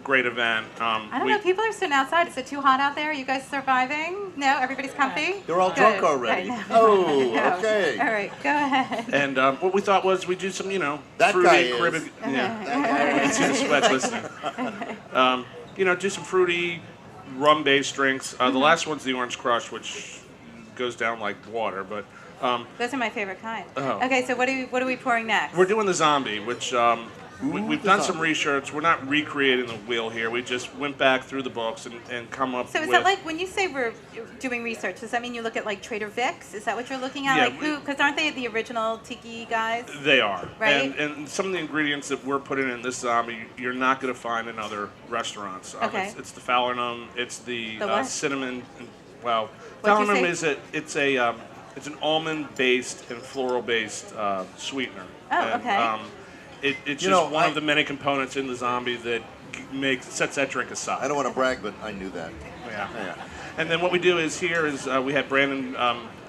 Speaker 4: great event.
Speaker 2: I don't know, people are sitting outside. Is it too hot out there? Are you guys surviving? No? Everybody's comfy?
Speaker 1: They're all
Speaker 2: Good.
Speaker 1: drunk already.
Speaker 2: I know.
Speaker 1: Oh,
Speaker 2: I know.
Speaker 1: okay.
Speaker 2: All right, go ahead.
Speaker 4: And what we thought was we'd do some,
Speaker 1: That
Speaker 4: fruity
Speaker 1: guy is.
Speaker 4: Caribbean. Yeah, I can see the sweat listening. Do some fruity rum-based drinks. The last one's the Orange Crush, which goes down like water, but
Speaker 2: Those are my favorite kind.
Speaker 4: Oh.
Speaker 2: Okay, so what are we pouring next?
Speaker 4: we're doing the zombie, which we've done some research. We're not recreating the wheel here. We just went back through the books and come up
Speaker 2: So is
Speaker 4: with.
Speaker 2: that like, when you say we're doing research, does that mean you look at like Trader Vic's? Is that what you're looking at?
Speaker 4: Yeah,
Speaker 2: Like who, because aren't they the original tiki guys?
Speaker 4: They are.
Speaker 2: Right?
Speaker 4: And some of the ingredients that we're putting in this zombie, you're not going to find in other restaurants.
Speaker 2: Okay.
Speaker 4: It's the falernum, it's the
Speaker 2: what?
Speaker 4: cinnamon. Well,
Speaker 2: What'd you
Speaker 4: falernum
Speaker 2: say?
Speaker 4: it's an almond-based and floral-based sweetener.
Speaker 2: Oh,
Speaker 4: And,
Speaker 2: okay.
Speaker 4: it's
Speaker 1: You
Speaker 4: just
Speaker 1: know,
Speaker 4: one of the many components in the zombie that sets that drink aside.
Speaker 1: I don't want to brag, but I knew that.
Speaker 4: Yeah.
Speaker 1: Yeah.
Speaker 4: And then what we do is we had Brandon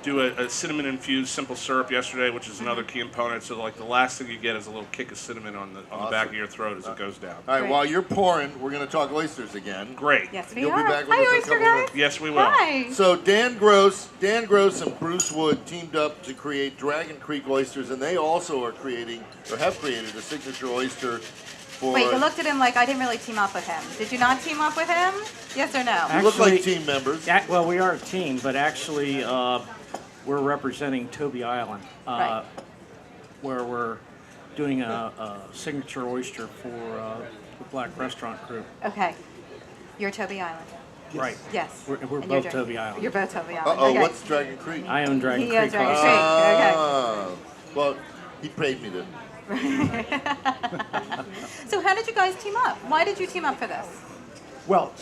Speaker 4: do a cinnamon-infused simple syrup yesterday, which is another key component. So like the last thing you get is a little kick of cinnamon on the back of your throat as it goes down.
Speaker 1: All right, while you're pouring, we're going to talk oysters again.
Speaker 4: Great.
Speaker 2: Yes, we
Speaker 1: You'll
Speaker 2: are.
Speaker 1: be back with
Speaker 2: Hi,
Speaker 1: us in a
Speaker 2: oyster
Speaker 1: couple
Speaker 2: guys.
Speaker 1: minutes.
Speaker 4: Yes, we will.
Speaker 2: Hi.
Speaker 1: So Dan Gross and Bruce Wood teamed up to create Dragon Creek Oysters, and they also are creating, or have created, a signature oyster for...
Speaker 2: Wait, you looked at him like I didn't really team up with him. Did you not team up with him? Yes or no?
Speaker 1: You look like team members.
Speaker 3: Well, we are a team, but actually we're representing Toby Island,
Speaker 2: Right.
Speaker 3: where we're doing a signature oyster for the Black Restaurant Group.
Speaker 2: Okay. You're Toby Island.
Speaker 3: Right.
Speaker 2: Yes.
Speaker 3: We're
Speaker 2: And
Speaker 3: both
Speaker 2: you're
Speaker 3: Toby Island.
Speaker 2: You're both Toby Island.
Speaker 1: Uh-oh,
Speaker 2: Okay.
Speaker 1: what's Dragon Creek?
Speaker 3: I own Dragon
Speaker 2: He
Speaker 3: Creek.
Speaker 2: owns Dragon
Speaker 3: also.
Speaker 2: Creek. Okay.
Speaker 1: Well, he paid me to...
Speaker 2: So how did you guys team up? Why did you team up for this?
Speaker 7: Well,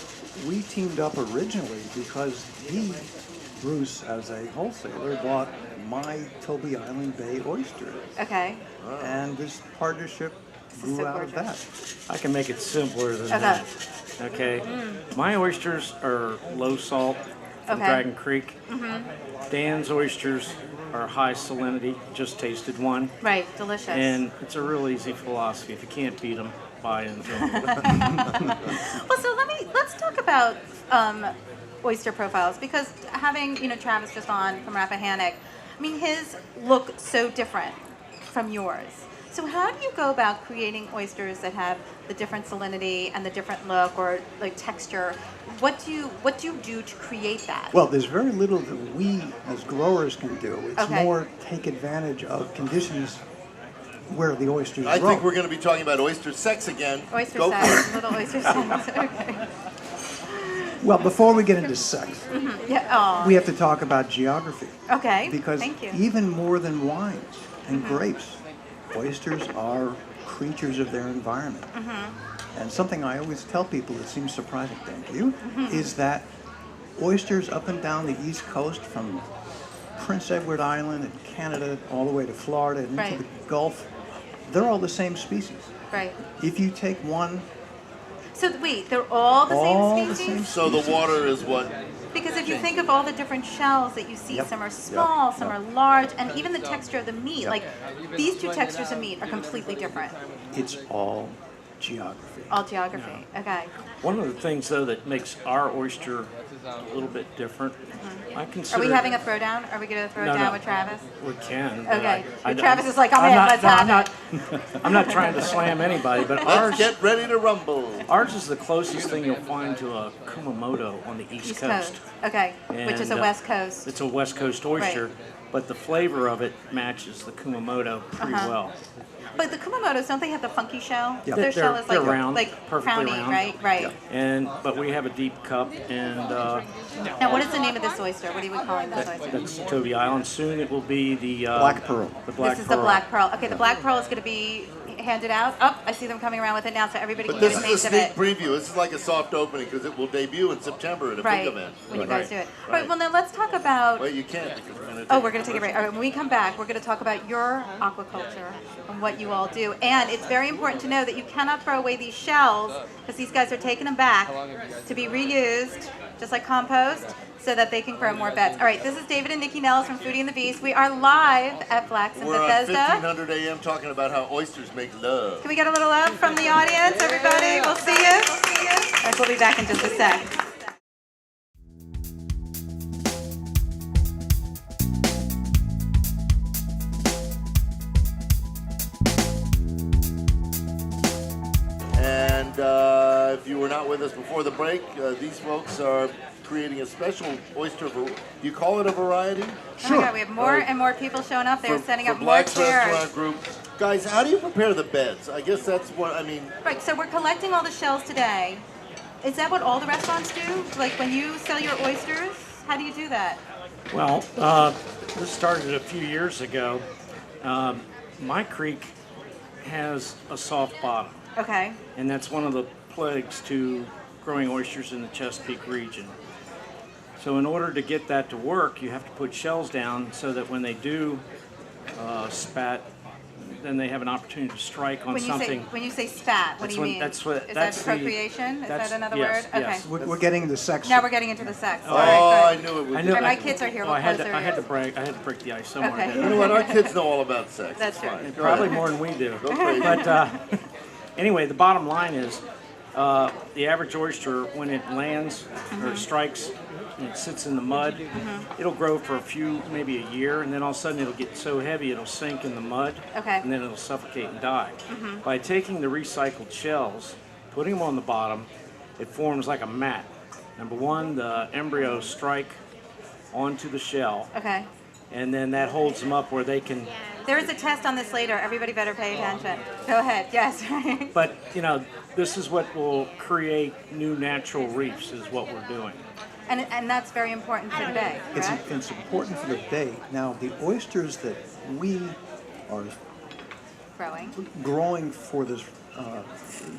Speaker 7: we teamed up originally because Bruce, as a wholesaler, bought my Toby Island Bay oysters.
Speaker 2: Okay.
Speaker 7: And this partnership
Speaker 2: is
Speaker 7: grew
Speaker 2: so
Speaker 7: out of
Speaker 2: gorgeous.
Speaker 7: that.
Speaker 3: I can make it simpler than
Speaker 2: Okay.
Speaker 3: that. Okay. My oysters are low salt from
Speaker 2: Okay.
Speaker 3: Dragon Creek. Dan's oysters are high salinity. Just tasted one.
Speaker 2: Right. Delicious.
Speaker 3: And it's a real easy philosophy. If you can't beat them, buy and enjoy 'em.
Speaker 2: Well, so let's talk about oyster profiles, because having Travis just on from Rappahannock, I mean his look so different from yours. So how do you go about creating oysters that have the different salinity and the different look or like texture? What do you do to create that?
Speaker 7: Well, there's very little that we as growers can do. It's
Speaker 2: Okay.
Speaker 7: more take advantage of conditions where the oysters
Speaker 1: I
Speaker 7: grow.
Speaker 1: think we're going to be talking about oyster sex again.
Speaker 2: Oyster
Speaker 1: Go for
Speaker 2: sex,
Speaker 1: it.
Speaker 2: little oyster sex. Okay.
Speaker 7: Well, before we get into sex,
Speaker 2: Yeah. Oh.
Speaker 7: we have to talk about geography.
Speaker 2: Okay.
Speaker 7: Because
Speaker 2: Thank you.
Speaker 7: even more than wines and grapes, oysters are creatures of their environment. And something I always tell people that seems surprising, thank you, is that oysters up and down the East Coast, from Prince Edward Island and Canada all the way to Florida and
Speaker 2: Right.
Speaker 7: into the Gulf, they're all the same species.
Speaker 2: Right.
Speaker 7: If you take one,
Speaker 2: So wait, they're all the
Speaker 7: all
Speaker 2: same
Speaker 7: the
Speaker 2: species?
Speaker 7: same
Speaker 1: So the water is what?
Speaker 2: Because if you think of all the different shells that you see,
Speaker 7: Yep.
Speaker 2: some are small, some are large, and even the texture of the meat,
Speaker 7: Yep.
Speaker 2: like these two textures of meat are completely different.
Speaker 7: it's all geography.
Speaker 2: All geography. Okay.
Speaker 3: One of the things, though, that makes our oyster a little bit different, I
Speaker 2: Are
Speaker 3: consider...
Speaker 2: we having a throwdown? Are we going to throw it
Speaker 3: No,
Speaker 2: down
Speaker 3: no.
Speaker 2: with Travis?
Speaker 3: We can. but
Speaker 2: Okay.
Speaker 3: I-
Speaker 2: Travis is like, I'm in, let's
Speaker 3: no,
Speaker 2: have
Speaker 3: I'm not trying to slam anybody, but
Speaker 1: Let's
Speaker 3: ours,
Speaker 1: get ready to rumble.
Speaker 3: ours is the closest thing you'll find to a Kumamoto on the East Coast.
Speaker 2: Okay. Which is a
Speaker 3: And,
Speaker 2: West Coast.
Speaker 3: It's a West Coast oyster,
Speaker 2: Right.
Speaker 3: but the flavor of it matches the Kumamoto pretty well.
Speaker 2: But the Kumamotos, don't they have the funky shell?
Speaker 7: Yeah.
Speaker 2: Their shell is
Speaker 3: They're
Speaker 2: like
Speaker 3: round,
Speaker 2: like
Speaker 3: perfectly
Speaker 2: crowny,
Speaker 3: round.
Speaker 2: right? Right.
Speaker 3: But we have a deep cup, and
Speaker 2: Now, what is the name of this oyster? What are we calling this oyster?
Speaker 3: that's Toby Island. Soon it will be the
Speaker 7: Black Pearl.
Speaker 3: The Black
Speaker 2: This is
Speaker 3: Pearl.
Speaker 2: the Black Pearl. Okay, the Black Pearl is going to be handed out. Oh, I see them coming around with it now, so everybody
Speaker 1: But
Speaker 2: can
Speaker 1: this
Speaker 2: get a
Speaker 1: is a
Speaker 2: taste of
Speaker 1: sneak
Speaker 2: it.
Speaker 1: preview. This is like a soft opening because it will debut in September at a
Speaker 2: Right,
Speaker 1: big event.
Speaker 2: when you guys
Speaker 3: Right.
Speaker 2: do it. All right, well, now let's talk about...
Speaker 1: Wait, you can't because we're going to.
Speaker 2: Oh, we're going to take a break. All right, when we come back, we're going to talk about your aquaculture and what you all do. And it's very important to know that you cannot throw away these shells because these guys are taking them back to be reused, just like compost, so that they can grow more beds. All right, this is David and Nikki Nellis from Foodie and the Beast. We are live at Flax in
Speaker 1: We're on
Speaker 2: Bethesda.
Speaker 1: 1500 AM talking about how oysters make love.
Speaker 2: Can we get a little love from the audience, everybody? We'll see you. All right, we'll be back in just a sec.
Speaker 1: And if you were not with us before the break, these folks are creating a special oyster. Do you call it a variety?
Speaker 2: Oh my God, we have more and more people showing up. They're setting up more
Speaker 1: Black's
Speaker 2: chairs.
Speaker 1: Restaurant Group. Guys, how do you prepare the beds? I guess that's what, I mean,
Speaker 2: Right, so we're collecting all the shells today. Is that what all the restaurants do? Like when you sell your oysters, how do you do that?
Speaker 3: Well, this started a few years ago. My creek has a soft bottom,
Speaker 2: Okay.
Speaker 3: and that's one of the plagues to growing oysters in the Chesapeake region. So in order to get that to work, you have to put shells down so that when they do spat
Speaker 8: then they have an opportunity to strike on something.
Speaker 2: When you say spat, what do you mean? Is that procreation? Is that another word?
Speaker 8: Yes.
Speaker 2: Okay.
Speaker 7: We're getting into sex.
Speaker 2: Now we're getting into the sex.
Speaker 1: Oh,
Speaker 2: All right,
Speaker 1: I
Speaker 2: good.
Speaker 1: knew it was.
Speaker 8: I knew.
Speaker 2: And my kids are here.
Speaker 8: Well,
Speaker 2: We'll
Speaker 8: I had
Speaker 2: close
Speaker 8: to.
Speaker 2: their
Speaker 8: I had to
Speaker 2: ears.
Speaker 8: break. I had to break the ice somewhere.
Speaker 2: Okay.
Speaker 1: You know what? Our kids know all about sex.
Speaker 2: That's
Speaker 1: It's
Speaker 2: true.
Speaker 1: fine. Go
Speaker 8: Probably
Speaker 1: ahead.
Speaker 8: more than we do.
Speaker 1: Go crazy.
Speaker 8: But anyway, the bottom line is the average oyster, when it lands or strikes and it sits in the mud, it'll grow for maybe a year, and then all of a sudden it'll get so heavy it'll sink in the mud, and then it'll suffocate and die. By taking the recycled shells, putting them on the bottom, it forms like a mat. Number one, the embryos strike onto the shell, and then that holds them up where they can.
Speaker 2: There is a test on this later. Everybody better pay attention. Go ahead. Yes.
Speaker 8: But this is what will create new natural reefs. Is what we're doing.
Speaker 2: And that's very important for the bay, correct?
Speaker 7: It's important for the bay. Now, the oysters that we are growing for this,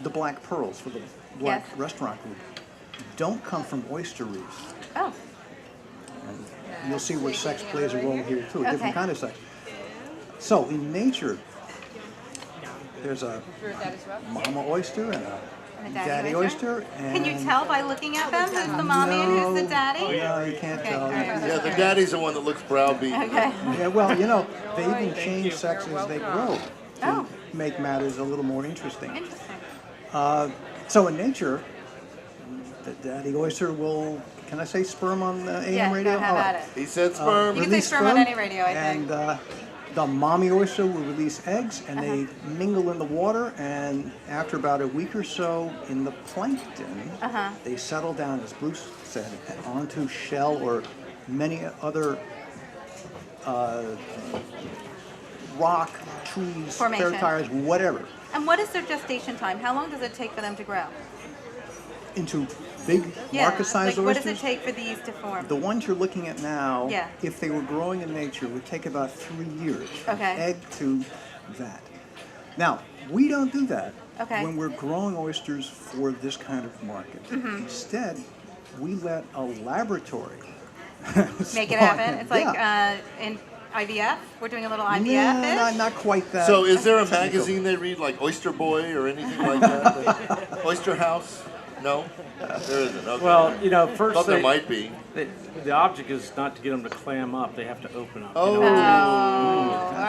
Speaker 7: the black pearls, for the black restaurant group, don't come from oyster reefs.
Speaker 2: Oh.
Speaker 7: And you'll see where sex plays a role here, too, a different kind of sex. So, in nature, there's a mama oyster and a daddy oyster. And
Speaker 2: can you tell by looking at them who's the mommy and who's the daddy?
Speaker 7: No, you can't tell.
Speaker 1: Yeah, the daddy's the one that looks browbeaten.
Speaker 2: Okay.
Speaker 7: Yeah, well, they even change sex as they grow to make matters a little more interesting.
Speaker 2: Interesting.
Speaker 7: So in nature, the daddy oyster will, can I say sperm on the AM radio?
Speaker 2: Yeah, have at it.
Speaker 1: He said sperm.
Speaker 2: You can say sperm on any radio, I think.
Speaker 7: And the mommy oyster will release eggs, and they mingle in the water, and after about a week or so in the plankton, they settle down, as Bruce said, onto shell or many other rock, trees,
Speaker 2: Formation.
Speaker 7: tires, whatever.
Speaker 2: And what is their gestation time? How long does it take for them to grow?
Speaker 7: Into big market-sized oysters?
Speaker 2: What does it take for these to form?
Speaker 7: The ones you're looking at now, if they were growing in nature, would take about 3 years from egg to that. Now, we don't do that when we're growing oysters for this kind of market. Instead, we let a laboratory
Speaker 2: make it happen. It's like in IVF. We're doing a little IVF.
Speaker 7: No, not quite that.
Speaker 1: So, is there a magazine they read, like Oyster Boy or anything like that? Oyster House? No, there isn't. Okay.
Speaker 8: Well, first
Speaker 1: thought there might be.
Speaker 8: The object is not to get them to clam up; they have to open up.
Speaker 1: Oh,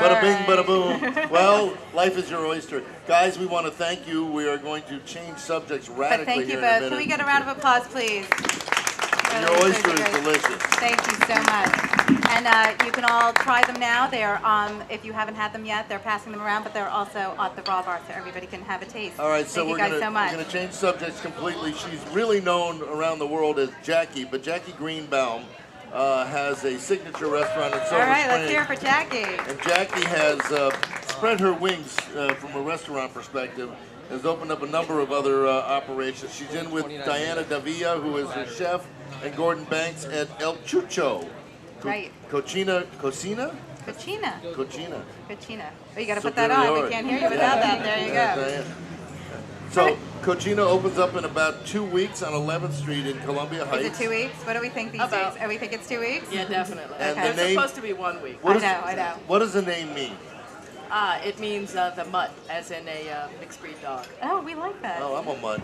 Speaker 1: bada bing, bada boom. Well, life is your oyster, guys. We want to thank you. We are going to change subjects radically.
Speaker 2: But thank you
Speaker 1: here in a
Speaker 2: both.
Speaker 1: minute.
Speaker 2: Can we get a round of applause, please?
Speaker 1: Your oyster is delicious.
Speaker 2: Thank you so much. And you can all try them now. They're if you haven't had them yet, they're passing them around, but they're also at the raw bar, so everybody can have a taste.
Speaker 1: All right, so
Speaker 2: Thank
Speaker 1: we're
Speaker 2: you guys so much.
Speaker 1: going to change subjects completely. She's really known around the world as Jackie, but Jackie Greenbaum has a signature restaurant in Silver Spring.
Speaker 2: All right, let's hear it for Jackie.
Speaker 1: And Jackie has spread her wings from a restaurant perspective, has opened up a number of other operations. She's in with Diana Davia, who is her chef, and Gordon Banks at El Chucho.
Speaker 2: Right.
Speaker 1: Cochina.
Speaker 2: Cochina. Oh, you got to put that on. We can't hear you without that. There you go.
Speaker 1: So, Cochina opens up in about 2 weeks on 11th Street in Columbia Heights.
Speaker 2: Is it 2 weeks? What do we think these days? Oh, we think it's 2 weeks?
Speaker 9: Yeah, definitely.
Speaker 1: And
Speaker 9: It's supposed to be 1 week.
Speaker 2: I know.
Speaker 1: What does the name mean?
Speaker 9: It means the mutt, as in a mixed breed dog.
Speaker 2: Oh, we like that.
Speaker 1: Oh, I'm a mutt.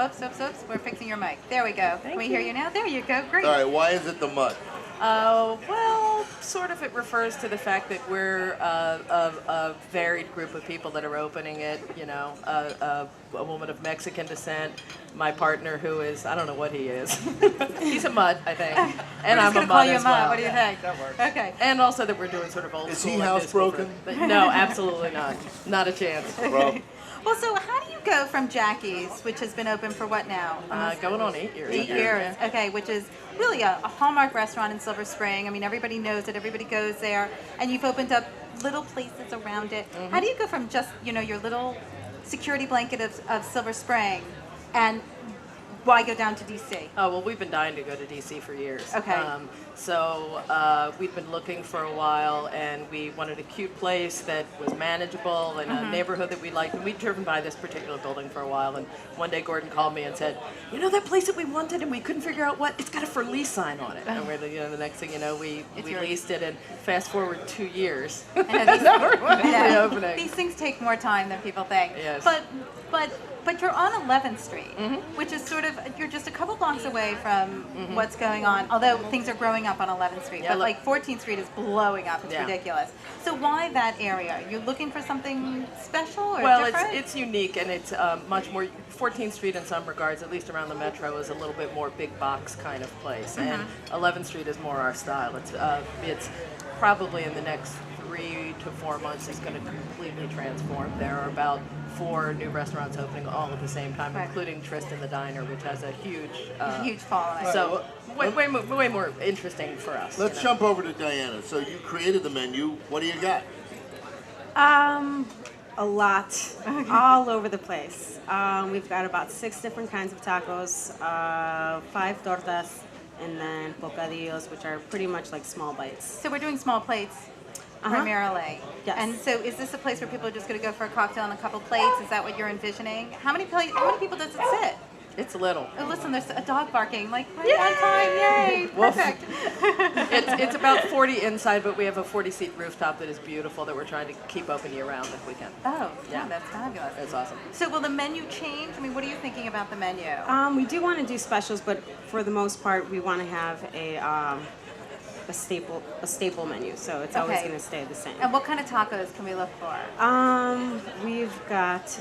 Speaker 2: Oops. We're fixing your mic. There we go. Can we hear you now? There you go. Great.
Speaker 1: All right, why is it the mutt?
Speaker 9: Well, sort of it refers to the fact that we're a varied group of people that are opening it. A woman of Mexican descent, my partner who is, I don't know what he is. He's a mutt, I think. And I'm a mutt as well.
Speaker 2: What do you think?
Speaker 9: That works.
Speaker 2: Okay.
Speaker 9: And also that we're doing sort of old
Speaker 1: Is
Speaker 9: school.
Speaker 1: he
Speaker 9: like
Speaker 1: housebroken?
Speaker 9: No, absolutely not. Not a chance.
Speaker 1: Bro.
Speaker 2: Well, so how do you go from Jackie's, which has been open for what now?
Speaker 9: Going on 8 years.
Speaker 2: 8 years. Okay, which is really a hallmark restaurant in Silver Spring. I mean, everybody knows it. Everybody goes there. And you've opened up little places around it. How do you go from just, your little security blanket of Silver Spring and why go down to DC?
Speaker 9: Oh, well, we've been dying to go to DC for years.
Speaker 2: Okay.
Speaker 9: We've been looking for a while, and we wanted a cute place that was manageable in a neighborhood that we liked. And we'd driven by this particular building for a while, and one day Gordon called me and said, "You know that place that we wanted, and we couldn't figure out what? It's got a for lease sign on it." And we're, the next thing you know, we leased it, and fast forward 2 years.
Speaker 2: These things take more time than people think.
Speaker 9: Yes.
Speaker 2: But you're on 11th Street, which is sort of, you're just a couple blocks away from what's going on, although things are growing up on 11th Street.
Speaker 9: Yeah,
Speaker 2: but like 14th Street is blowing up. It's ridiculous. So why that area? You're looking for something special or different?
Speaker 9: Well, it's unique, and it's much more. 14th Street, in some regards, at least around the metro, is a little bit more big box kind of place, and 11th Street is more our style. It's probably in the next 3 to 4 months is going to completely transform. There are about 4 new restaurants opening all at the same time, including Tristan the Diner, which has a huge
Speaker 2: following.
Speaker 9: So way more interesting for us.
Speaker 1: Let's jump over to Diana. So you created the menu. What do you got?
Speaker 10: A lot, all over the place. We've got about 6 different kinds of tacos, 5 tortas, and then bocadillos, which are pretty much like small bites.
Speaker 2: So we're doing small plates. Primarily.
Speaker 10: Yes.
Speaker 2: And so is this a place where people are just going to go for a cocktail and a couple plates? Is that what you're envisioning? How many people does it sit?
Speaker 9: It's little.
Speaker 2: Oh, listen, there's a dog barking. Like, right on time, yay! Perfect.
Speaker 9: It's about 40 inside, but we have a 40-seat rooftop that is beautiful that we're trying to keep open year-round if we can.
Speaker 2: Oh, yeah, that's fabulous.
Speaker 9: That's awesome.
Speaker 2: So will the menu change? I mean, what are you thinking about the menu?
Speaker 10: We do want to do specials, but for the most part, we want to have a staple menu, so it's always going to stay the same.
Speaker 2: And what kind of tacos can we look for?
Speaker 10: We've got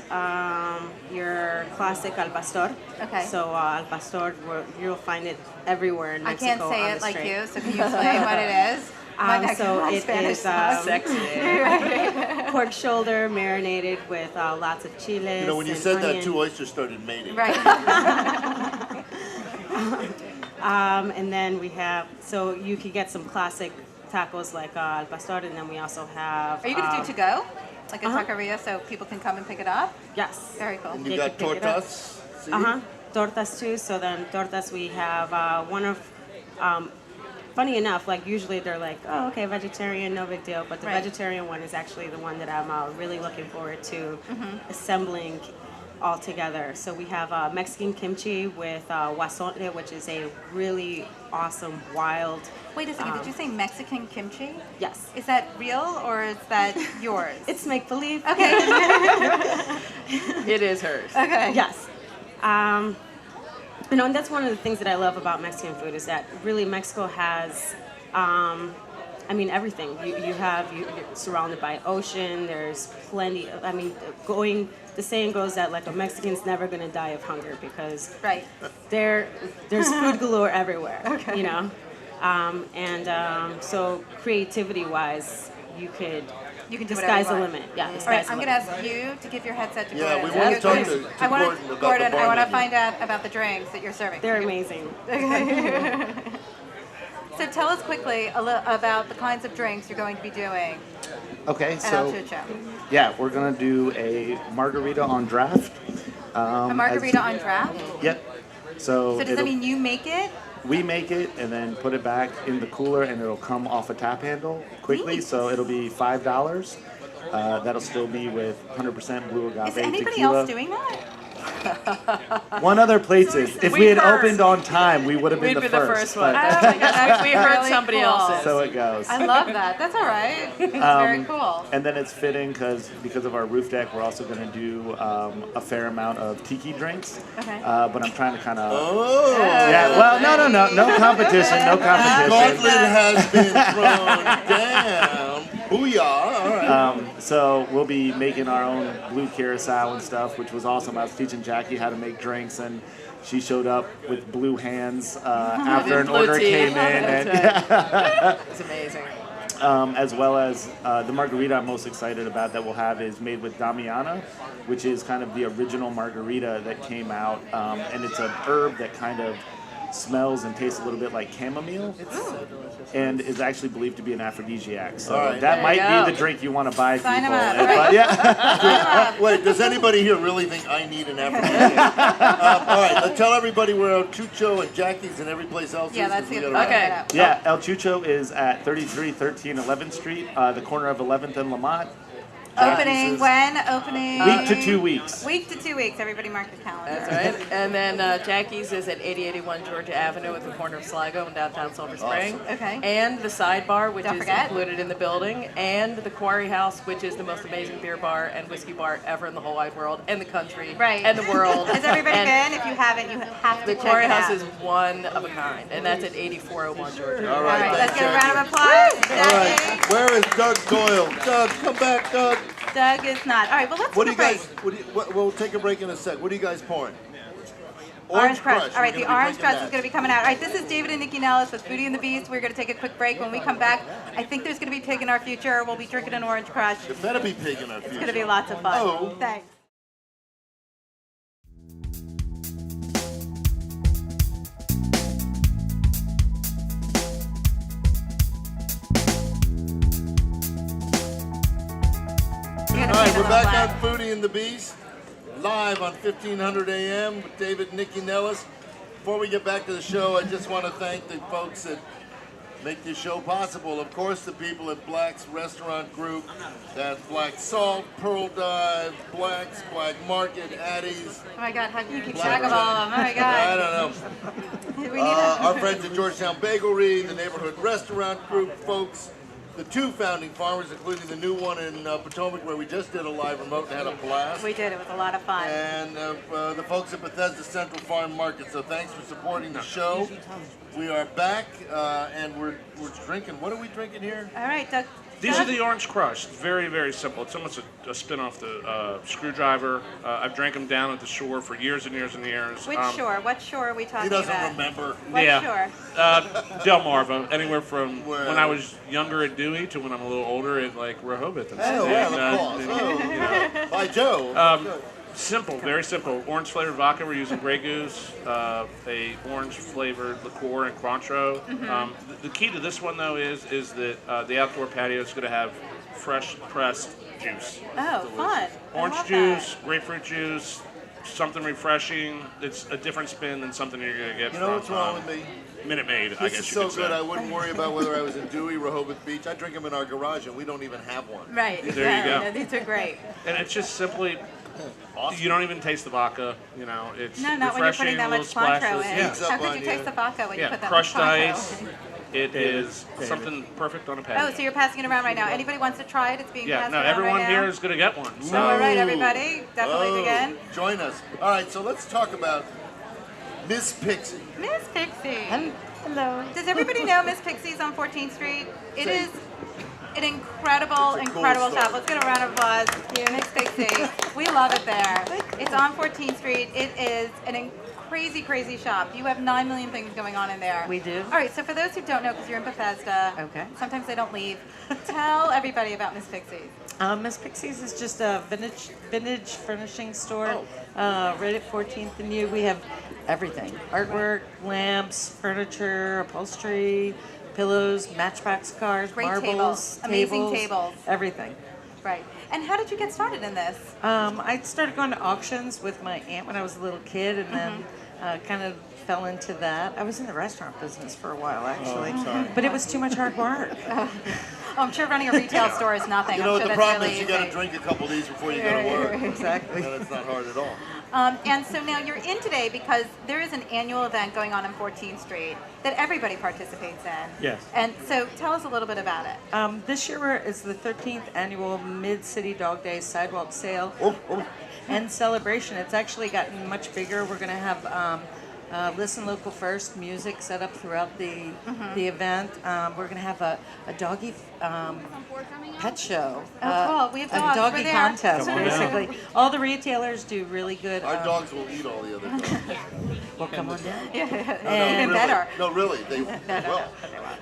Speaker 10: your classic al pastor.
Speaker 2: Okay.
Speaker 10: So al pastor, you'll find it everywhere in Mexico.
Speaker 2: I can't say
Speaker 10: on
Speaker 2: it
Speaker 10: the
Speaker 2: like
Speaker 10: street.
Speaker 2: you, so can you explain what it is?
Speaker 10: So it is
Speaker 9: sexy.
Speaker 10: pork shoulder marinated with lots of chiles.
Speaker 1: You know, when you
Speaker 10: and
Speaker 1: said
Speaker 10: onion.
Speaker 1: that, 2 oysters started mating.
Speaker 2: Right.
Speaker 10: And then we have, so you can get some classic tacos like al pastor, and then we also have.
Speaker 2: Are you going to do to go? Like a taqueria so people can come and pick it up?
Speaker 10: Yes.
Speaker 2: Very cool.
Speaker 1: And you got tortas?
Speaker 10: Tortas too. So then tortas, we have one of, funny enough, like usually they're like, oh, okay, vegetarian, no big deal. But the vegetarian one is actually the one that I'm really looking forward to assembling all together. So we have Mexican kimchi with guasontle, which is a really awesome wild.
Speaker 2: Wait a second, did you say Mexican kimchi?
Speaker 10: Yes.
Speaker 2: Is that real or is that yours?
Speaker 10: It's make-believe.
Speaker 2: Okay.
Speaker 9: It is hers.
Speaker 2: Okay.
Speaker 10: Yes. And that's one of the things that I love about Mexican food is that really Mexico has, everything. You're surrounded by ocean. There's plenty. The saying goes that like a Mexican's never gonna die of hunger because there's food galore everywhere. Okay. You know, so creativity-wise, you can
Speaker 2: do
Speaker 10: the sky's the
Speaker 2: whatever you
Speaker 10: limit.
Speaker 2: want.
Speaker 10: Yeah, the
Speaker 2: All
Speaker 10: sky's
Speaker 2: right,
Speaker 10: the
Speaker 2: I'm
Speaker 10: limit.
Speaker 2: going to ask you to give your headset to Gordon.
Speaker 1: Yeah, we want to talk to Gordon about the bar
Speaker 2: I want to
Speaker 1: menu.
Speaker 2: find out about the drinks that you're serving.
Speaker 10: They're amazing.
Speaker 2: So tell us quickly about the kinds of drinks you're going to be doing
Speaker 11: Okay,
Speaker 2: at
Speaker 11: so
Speaker 2: El Chucho.
Speaker 11: yeah, we're gonna do a margarita on draft.
Speaker 2: A margarita on draft?
Speaker 11: Yep. So
Speaker 2: does that mean you make it?
Speaker 11: we make it and then put it back in the cooler, and it'll come off a tap handle quickly.
Speaker 2: Neat.
Speaker 11: So it'll be $5. That'll still be with 100% blue agave
Speaker 2: Is anybody
Speaker 11: tequila.
Speaker 2: else doing that?
Speaker 11: One other place is. If we had opened on time, we would have been
Speaker 9: We'd
Speaker 11: the
Speaker 9: be the
Speaker 11: first.
Speaker 9: first one.
Speaker 2: That's
Speaker 9: We heard
Speaker 2: really
Speaker 9: somebody
Speaker 2: cool.
Speaker 9: else's.
Speaker 11: So it goes.
Speaker 2: I love that. That's all right. It's very cool.
Speaker 11: And then it's fitting because of our roof deck, we're also going to do a fair amount of tiki drinks.
Speaker 2: Okay.
Speaker 11: But I'm trying to kind of.
Speaker 1: Oh!
Speaker 11: Yeah. Well, no competition, no competition.
Speaker 1: Gauntlet has been thrown down. Booyah! All right.
Speaker 11: So we'll be making our own blue curacao and stuff, which was awesome. I was teaching Jackie how to make drinks, and she showed up with blue hands after an
Speaker 9: Blue
Speaker 11: order
Speaker 9: tea.
Speaker 11: came in. And,
Speaker 9: It's amazing.
Speaker 11: as well as the margarita I'm most excited about that we'll have is made with Damiana, which is kind of the original margarita that came out, and it's an herb that kind of smells and tastes a little bit like chamomile. It's so delicious. And is actually believed to be an aphrodisiac. So that might be the drink you want to buy
Speaker 2: Sign
Speaker 11: people.
Speaker 2: them up.
Speaker 11: But, yeah.
Speaker 1: Wait, does anybody here really think I need an aphrodisiac? All right, let's tell everybody where El Chucho and Jackie's and every place else
Speaker 2: Yeah,
Speaker 1: is.
Speaker 2: that's
Speaker 1: 'cause we
Speaker 2: the
Speaker 1: gotta
Speaker 9: Okay.
Speaker 1: wrap.
Speaker 11: Yeah, El Chucho is at 3313 11th Street, the corner of 11th and Lamont.
Speaker 2: Opening when? Opening
Speaker 11: Week to 2 weeks.
Speaker 2: Week to 2 weeks. Everybody mark your calendar.
Speaker 9: That's right. And then Jackie's is at 8081 Georgia Avenue at the corner of Sligo in downtown Silver Spring.
Speaker 2: Awesome. Okay.
Speaker 9: And the Sidebar, which
Speaker 2: Don't
Speaker 9: is
Speaker 2: forget.
Speaker 9: included in the building, and the Quarry House, which is the most amazing beer bar and whiskey bar ever in the whole wide world, and the country,
Speaker 2: Right.
Speaker 9: and the world.
Speaker 2: Has everybody
Speaker 9: And
Speaker 2: been? If you haven't, you have to
Speaker 9: The
Speaker 2: check
Speaker 9: Quarry
Speaker 2: it
Speaker 9: House
Speaker 2: out.
Speaker 9: is one of a kind, and that's at 8401 Georgia.
Speaker 1: All right,
Speaker 2: Let's
Speaker 1: thanks,
Speaker 2: get a round of
Speaker 1: Jackie.
Speaker 2: applause.
Speaker 1: All right,
Speaker 2: Jackie.
Speaker 1: where is Doug Doyle? Doug, come back, Doug.
Speaker 2: Doug is not. All right, well, let's
Speaker 1: What do
Speaker 2: take
Speaker 1: you
Speaker 2: a break.
Speaker 1: guys? We'll take a break in a sec. What are you guys pouring?
Speaker 2: Orange Crush. All right,
Speaker 1: We're
Speaker 2: the
Speaker 1: gonna be
Speaker 2: Orange
Speaker 1: drinking
Speaker 2: Crush
Speaker 1: that.
Speaker 2: is going to be coming out. All right, this is David and Nikki Nellis with Foodie and the Beast. We're going to take a quick break. When we come back, I think there's going to be pig in our future. We'll be drinking an Orange Crush.
Speaker 1: There better be pig in our
Speaker 2: It's
Speaker 1: future.
Speaker 2: going to be lots of fun.
Speaker 1: Oh.
Speaker 2: Thanks.
Speaker 1: All right, we're back on Foodie and the Beast, live on 1500 AM with David and Nikki Nellis. Before we get back to the show, I just want to thank the folks that make this show possible. Of course, the people at Black's Restaurant Group, that's Black Salt, Pearl Dive, Black's, Black Market, Addie's.
Speaker 2: Oh my God, how can you keep
Speaker 1: Black
Speaker 2: track of all of them? Oh my
Speaker 1: I
Speaker 2: God.
Speaker 1: don't know.
Speaker 2: We need a-
Speaker 1: Our friends at Georgetown Bakery, the Neighborhood Restaurant Group folks, the two founding farmers, including the new one in Potomac, where we just did a live remote and had a blast.
Speaker 2: We did. It was a lot of fun.
Speaker 1: And the folks at Bethesda Central Farm Market. So thanks for supporting the show. We are back, and we're drinking. What are we drinking here?
Speaker 2: All right, Doug.
Speaker 4: These are the Orange Crush. Very, very simple. It's almost a spin off the Screwdriver. I've drank them down at the shore for years and years and years.
Speaker 2: Which shore? What shore are we talking
Speaker 1: He doesn't
Speaker 2: about?
Speaker 1: remember.
Speaker 2: What
Speaker 4: Yeah.
Speaker 2: shore?
Speaker 4: Delmarva, anywhere from
Speaker 1: Where?
Speaker 4: when I was younger at Dewey to when I'm a little older at like Rehoboth. And
Speaker 1: Oh,
Speaker 4: stuff.
Speaker 1: well,
Speaker 4: And,
Speaker 1: of course. Oh, by Joe.
Speaker 4: Simple, very simple. Orange flavored vodka. We're using Grey Goose, a orange flavored liqueur, and Cointreau. The key to this one though is that the outdoor patio is going to have fresh pressed juice.
Speaker 2: Oh, fun.
Speaker 4: Orange
Speaker 2: I love
Speaker 4: juice, grapefruit juice, something refreshing. It's a different spin than something you're going to get
Speaker 1: You know
Speaker 4: from
Speaker 1: what's wrong with me?
Speaker 4: Minute Maid. I
Speaker 1: This
Speaker 4: guess
Speaker 1: is
Speaker 4: you
Speaker 1: so
Speaker 4: could say.
Speaker 1: good, I wouldn't worry about whether I was in Dewey, Rehoboth Beach. I drink them in our garage, and we don't even have one.
Speaker 2: that. Right.
Speaker 4: There you
Speaker 2: exactly.
Speaker 4: go.
Speaker 2: No, these are great.
Speaker 4: And it's just simply, you don't even taste the vodka. You know, it's
Speaker 2: No, not when you're putting
Speaker 4: refreshing,
Speaker 2: that
Speaker 4: a little
Speaker 2: much Cointreau
Speaker 4: splashes.
Speaker 2: in.
Speaker 4: Yeah.
Speaker 1: Sneaks up
Speaker 2: How could
Speaker 1: on
Speaker 2: you
Speaker 1: you.
Speaker 2: taste the vodka when you
Speaker 4: Yeah,
Speaker 2: put that
Speaker 4: crushed
Speaker 2: much Cointreau
Speaker 4: ice.
Speaker 2: in?
Speaker 4: It is something perfect on a patio.
Speaker 2: Oh, so you're passing it around right now. Anybody wants to try it? It's being
Speaker 4: Yeah,
Speaker 2: passed
Speaker 4: no,
Speaker 2: around
Speaker 4: everyone
Speaker 2: right
Speaker 4: here
Speaker 2: now.
Speaker 4: is going to get one. So.
Speaker 2: All right, everybody. Definitely
Speaker 1: Oh,
Speaker 2: again.
Speaker 1: join us. All right, so let's talk about Miss Pixie.
Speaker 2: Miss Pixie.
Speaker 10: Hello.
Speaker 2: Does everybody know Miss Pixie's on 14th Street? It
Speaker 1: Say-
Speaker 2: is an incredible,
Speaker 1: It's a cool
Speaker 2: incredible
Speaker 1: store.
Speaker 2: shop. Let's get a round of applause. Miss Pixie. We love it there. It's on 14th Street. It is an crazy, crazy shop. You have 9 million things going on in there.
Speaker 10: We do.
Speaker 2: All right, so for those who don't know, because you're in Bethesda,
Speaker 10: Okay.
Speaker 2: sometimes they don't leave, tell everybody about Miss Pixie's.
Speaker 10: Miss Pixie's is just a vintage furnishing store right at 14th and U. We have everything: artwork, lamps, furniture, upholstery, pillows, matchbox cars,
Speaker 2: Great
Speaker 10: marbles,
Speaker 2: tables. Amazing tables.
Speaker 10: everything.
Speaker 2: Right. And how did you get started in this?
Speaker 10: I started going to auctions with my aunt when I was a little kid, and then kind of fell into that. I was in the restaurant business for a while, actually, but it was too much hard work.
Speaker 2: Oh, I'm sure running a retail store is nothing.
Speaker 1: You know
Speaker 2: I'm
Speaker 1: what
Speaker 2: sure
Speaker 1: the
Speaker 2: that's
Speaker 1: problem
Speaker 2: really
Speaker 1: is? You got to
Speaker 2: easy.
Speaker 1: drink a couple of these before you go to work.
Speaker 10: Exactly.
Speaker 1: And it's not hard at all.
Speaker 2: And so now you're in today because there is an annual event going on 14th Street that everybody participates in.
Speaker 3: Yes.
Speaker 2: And so tell us a little bit about it.
Speaker 10: This year is the 13th annual Mid-City Dog Days Sidewalk Sale and celebration. It's actually gotten much bigger. We're going to have Listen Local First music set up throughout the event. We're going to have a doggy pet show.
Speaker 2: Oh, cool. We have dogs.
Speaker 10: A doggy
Speaker 2: We're there.
Speaker 10: contest,
Speaker 3: Come on down.
Speaker 10: basically. All the retailers do really good.
Speaker 1: Our dogs will eat all the other dogs.
Speaker 10: Well, come on down.
Speaker 2: Yeah,
Speaker 10: And-
Speaker 2: even
Speaker 1: really.
Speaker 2: better.
Speaker 1: No, really. They will.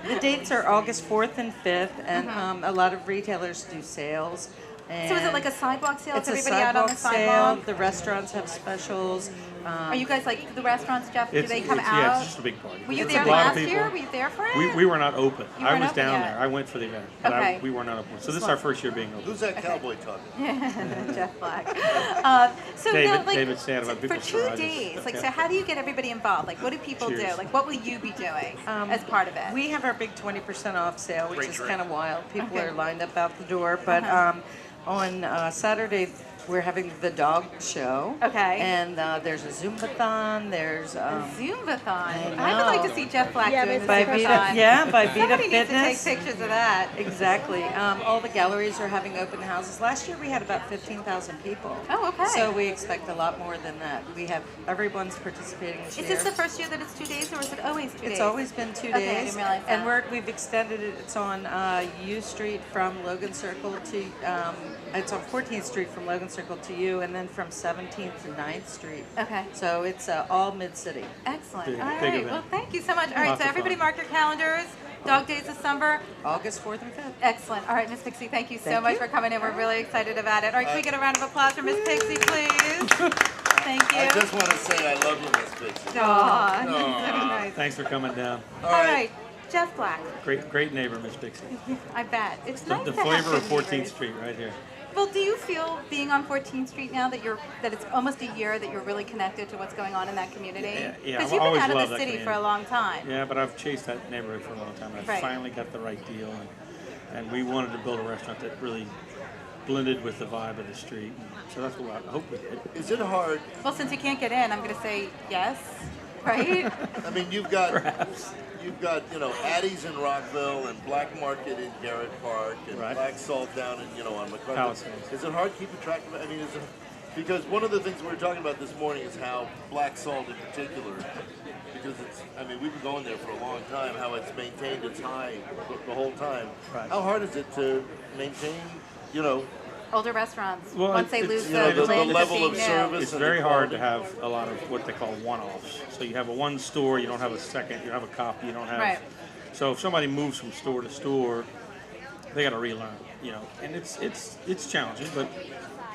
Speaker 10: The dates are August 4th and 5th, and a lot of retailers do sales.
Speaker 2: So is it like a sidewalk sale?
Speaker 10: It's
Speaker 2: Is
Speaker 10: a
Speaker 2: everybody out on
Speaker 10: sidewalk
Speaker 2: the
Speaker 10: sale.
Speaker 2: sidewalk?
Speaker 10: The restaurants have specials.
Speaker 2: Are you guys like the restaurants, Jeff? Do they come out?
Speaker 3: Yeah, it's just a big party.
Speaker 2: Were you
Speaker 3: It's
Speaker 2: there
Speaker 3: a lot of
Speaker 2: last
Speaker 3: people.
Speaker 2: year? Were you there for it?
Speaker 3: We were not open.
Speaker 2: You
Speaker 3: I
Speaker 2: weren't
Speaker 3: was
Speaker 2: open
Speaker 3: down
Speaker 2: yet.
Speaker 3: there. I went for the event, but
Speaker 2: Okay.
Speaker 3: we were not open. So this is our first year being open.
Speaker 1: Who's that cowboy talking?
Speaker 2: Jeff Black. So
Speaker 3: David-
Speaker 2: now, like,
Speaker 3: David Sand about
Speaker 2: for
Speaker 3: Big
Speaker 2: 2
Speaker 3: Garages.
Speaker 2: days, like,
Speaker 3: Okay.
Speaker 2: so how do you get everybody involved? Like, what do people do?
Speaker 3: Cheers.
Speaker 2: Like, what will you be doing as part of it?
Speaker 12: We have our big 20% off sale, which
Speaker 3: Great
Speaker 12: is
Speaker 3: drink.
Speaker 12: kind of wild. People
Speaker 2: Okay.
Speaker 12: are lined up out the door. But on Saturday, we're having the dog show.
Speaker 2: Okay.
Speaker 12: And there's a Zumbathon. There's
Speaker 2: Zumbathon. I would
Speaker 12: know.
Speaker 2: like to see Jeff Black doing the
Speaker 12: by
Speaker 2: Zumbathon.
Speaker 12: Vita, by Vita
Speaker 2: Somebody needs to
Speaker 12: Fitness.
Speaker 2: take pictures of that.
Speaker 12: Exactly. All the galleries are having open houses. Last year we had about 15,000 people.
Speaker 2: Oh, okay.
Speaker 12: So we expect a lot more than that. We have everyone's participating this
Speaker 2: Is
Speaker 12: year.
Speaker 2: this the first year that it's 2 days, or is it always 2 days?
Speaker 12: It's always been 2
Speaker 2: Okay, I
Speaker 12: days.
Speaker 2: didn't realize
Speaker 12: And
Speaker 2: that.
Speaker 12: we've extended it. It's on U Street from Logan Circle to, it's on 14th Street from Logan Circle to U, and then from 17th to 9th Street.
Speaker 2: Okay.
Speaker 12: So it's all mid-city.
Speaker 2: Excellent.
Speaker 3: Big-
Speaker 2: All
Speaker 3: big
Speaker 2: right.
Speaker 3: event.
Speaker 2: Well, thank you so much. All right.
Speaker 3: Lots
Speaker 2: So
Speaker 3: of
Speaker 2: everybody
Speaker 3: fun.
Speaker 2: mark your calendars. Dog Days this summer.
Speaker 12: August 4th and 5th.
Speaker 2: Excellent. All right, Miss Pixie, thank you so
Speaker 12: Thank
Speaker 2: much
Speaker 12: you.
Speaker 2: for coming in. We're really excited about it. All right, can we get a round of applause for Miss Pixie, please? Thank you.
Speaker 1: I just want to say I love you, Miss Pixie.
Speaker 2: Aw,
Speaker 1: Aw.
Speaker 2: so nice.
Speaker 3: Thanks for coming down.
Speaker 2: All right, Jeff Black.
Speaker 3: Great neighbor, Miss Pixie.
Speaker 2: I bet. It's
Speaker 3: The,
Speaker 2: nice
Speaker 3: the
Speaker 2: to have
Speaker 3: flavor of
Speaker 2: good
Speaker 3: 14th
Speaker 2: neighbors.
Speaker 3: Street right here.
Speaker 2: Well, do you feel being on 14th Street now that it's almost a year that you're really connected to what's going on in that community?
Speaker 3: Yeah,
Speaker 2: Because
Speaker 3: I've
Speaker 2: you've been
Speaker 3: always
Speaker 2: out of
Speaker 3: loved
Speaker 2: the
Speaker 3: that
Speaker 2: city for a
Speaker 3: community.
Speaker 2: long time.
Speaker 3: Yeah, but I've chased that neighborhood for a long time. And I
Speaker 2: Right.
Speaker 3: finally got the right deal, and we wanted to build a restaurant that really blended with the vibe of the street. So that's what I hope we did.
Speaker 1: Is it hard?
Speaker 2: Well, since you can't get in, I'm going to say yes, right?
Speaker 1: I mean, you've got Addie's in Rockville and Black Market in Garrett Park and
Speaker 3: Right.
Speaker 1: Black Salt down in on McCarthy.
Speaker 3: Palisades.
Speaker 1: Is it hard keeping track of it? I mean, because one of the things we were talking about this morning is how Black Salt in particular, because we've been going there for a long time, how it's maintained its high the whole time.
Speaker 3: Right.
Speaker 1: How hard is it to maintain,
Speaker 2: Older restaurants,
Speaker 3: Well,
Speaker 2: once they
Speaker 3: it's-
Speaker 2: lose
Speaker 3: you
Speaker 2: the
Speaker 3: know, the
Speaker 2: land
Speaker 1: level of
Speaker 2: being new.
Speaker 1: service.
Speaker 3: It's
Speaker 1: and
Speaker 3: very
Speaker 1: the
Speaker 3: hard to
Speaker 1: quality.
Speaker 3: have a lot of what they call one-offs. So you have a one store, you don't have a second, you have a copy, you don't have.
Speaker 2: Right.
Speaker 3: So if somebody moves from store to store, they got to relearn, and it's challenging, but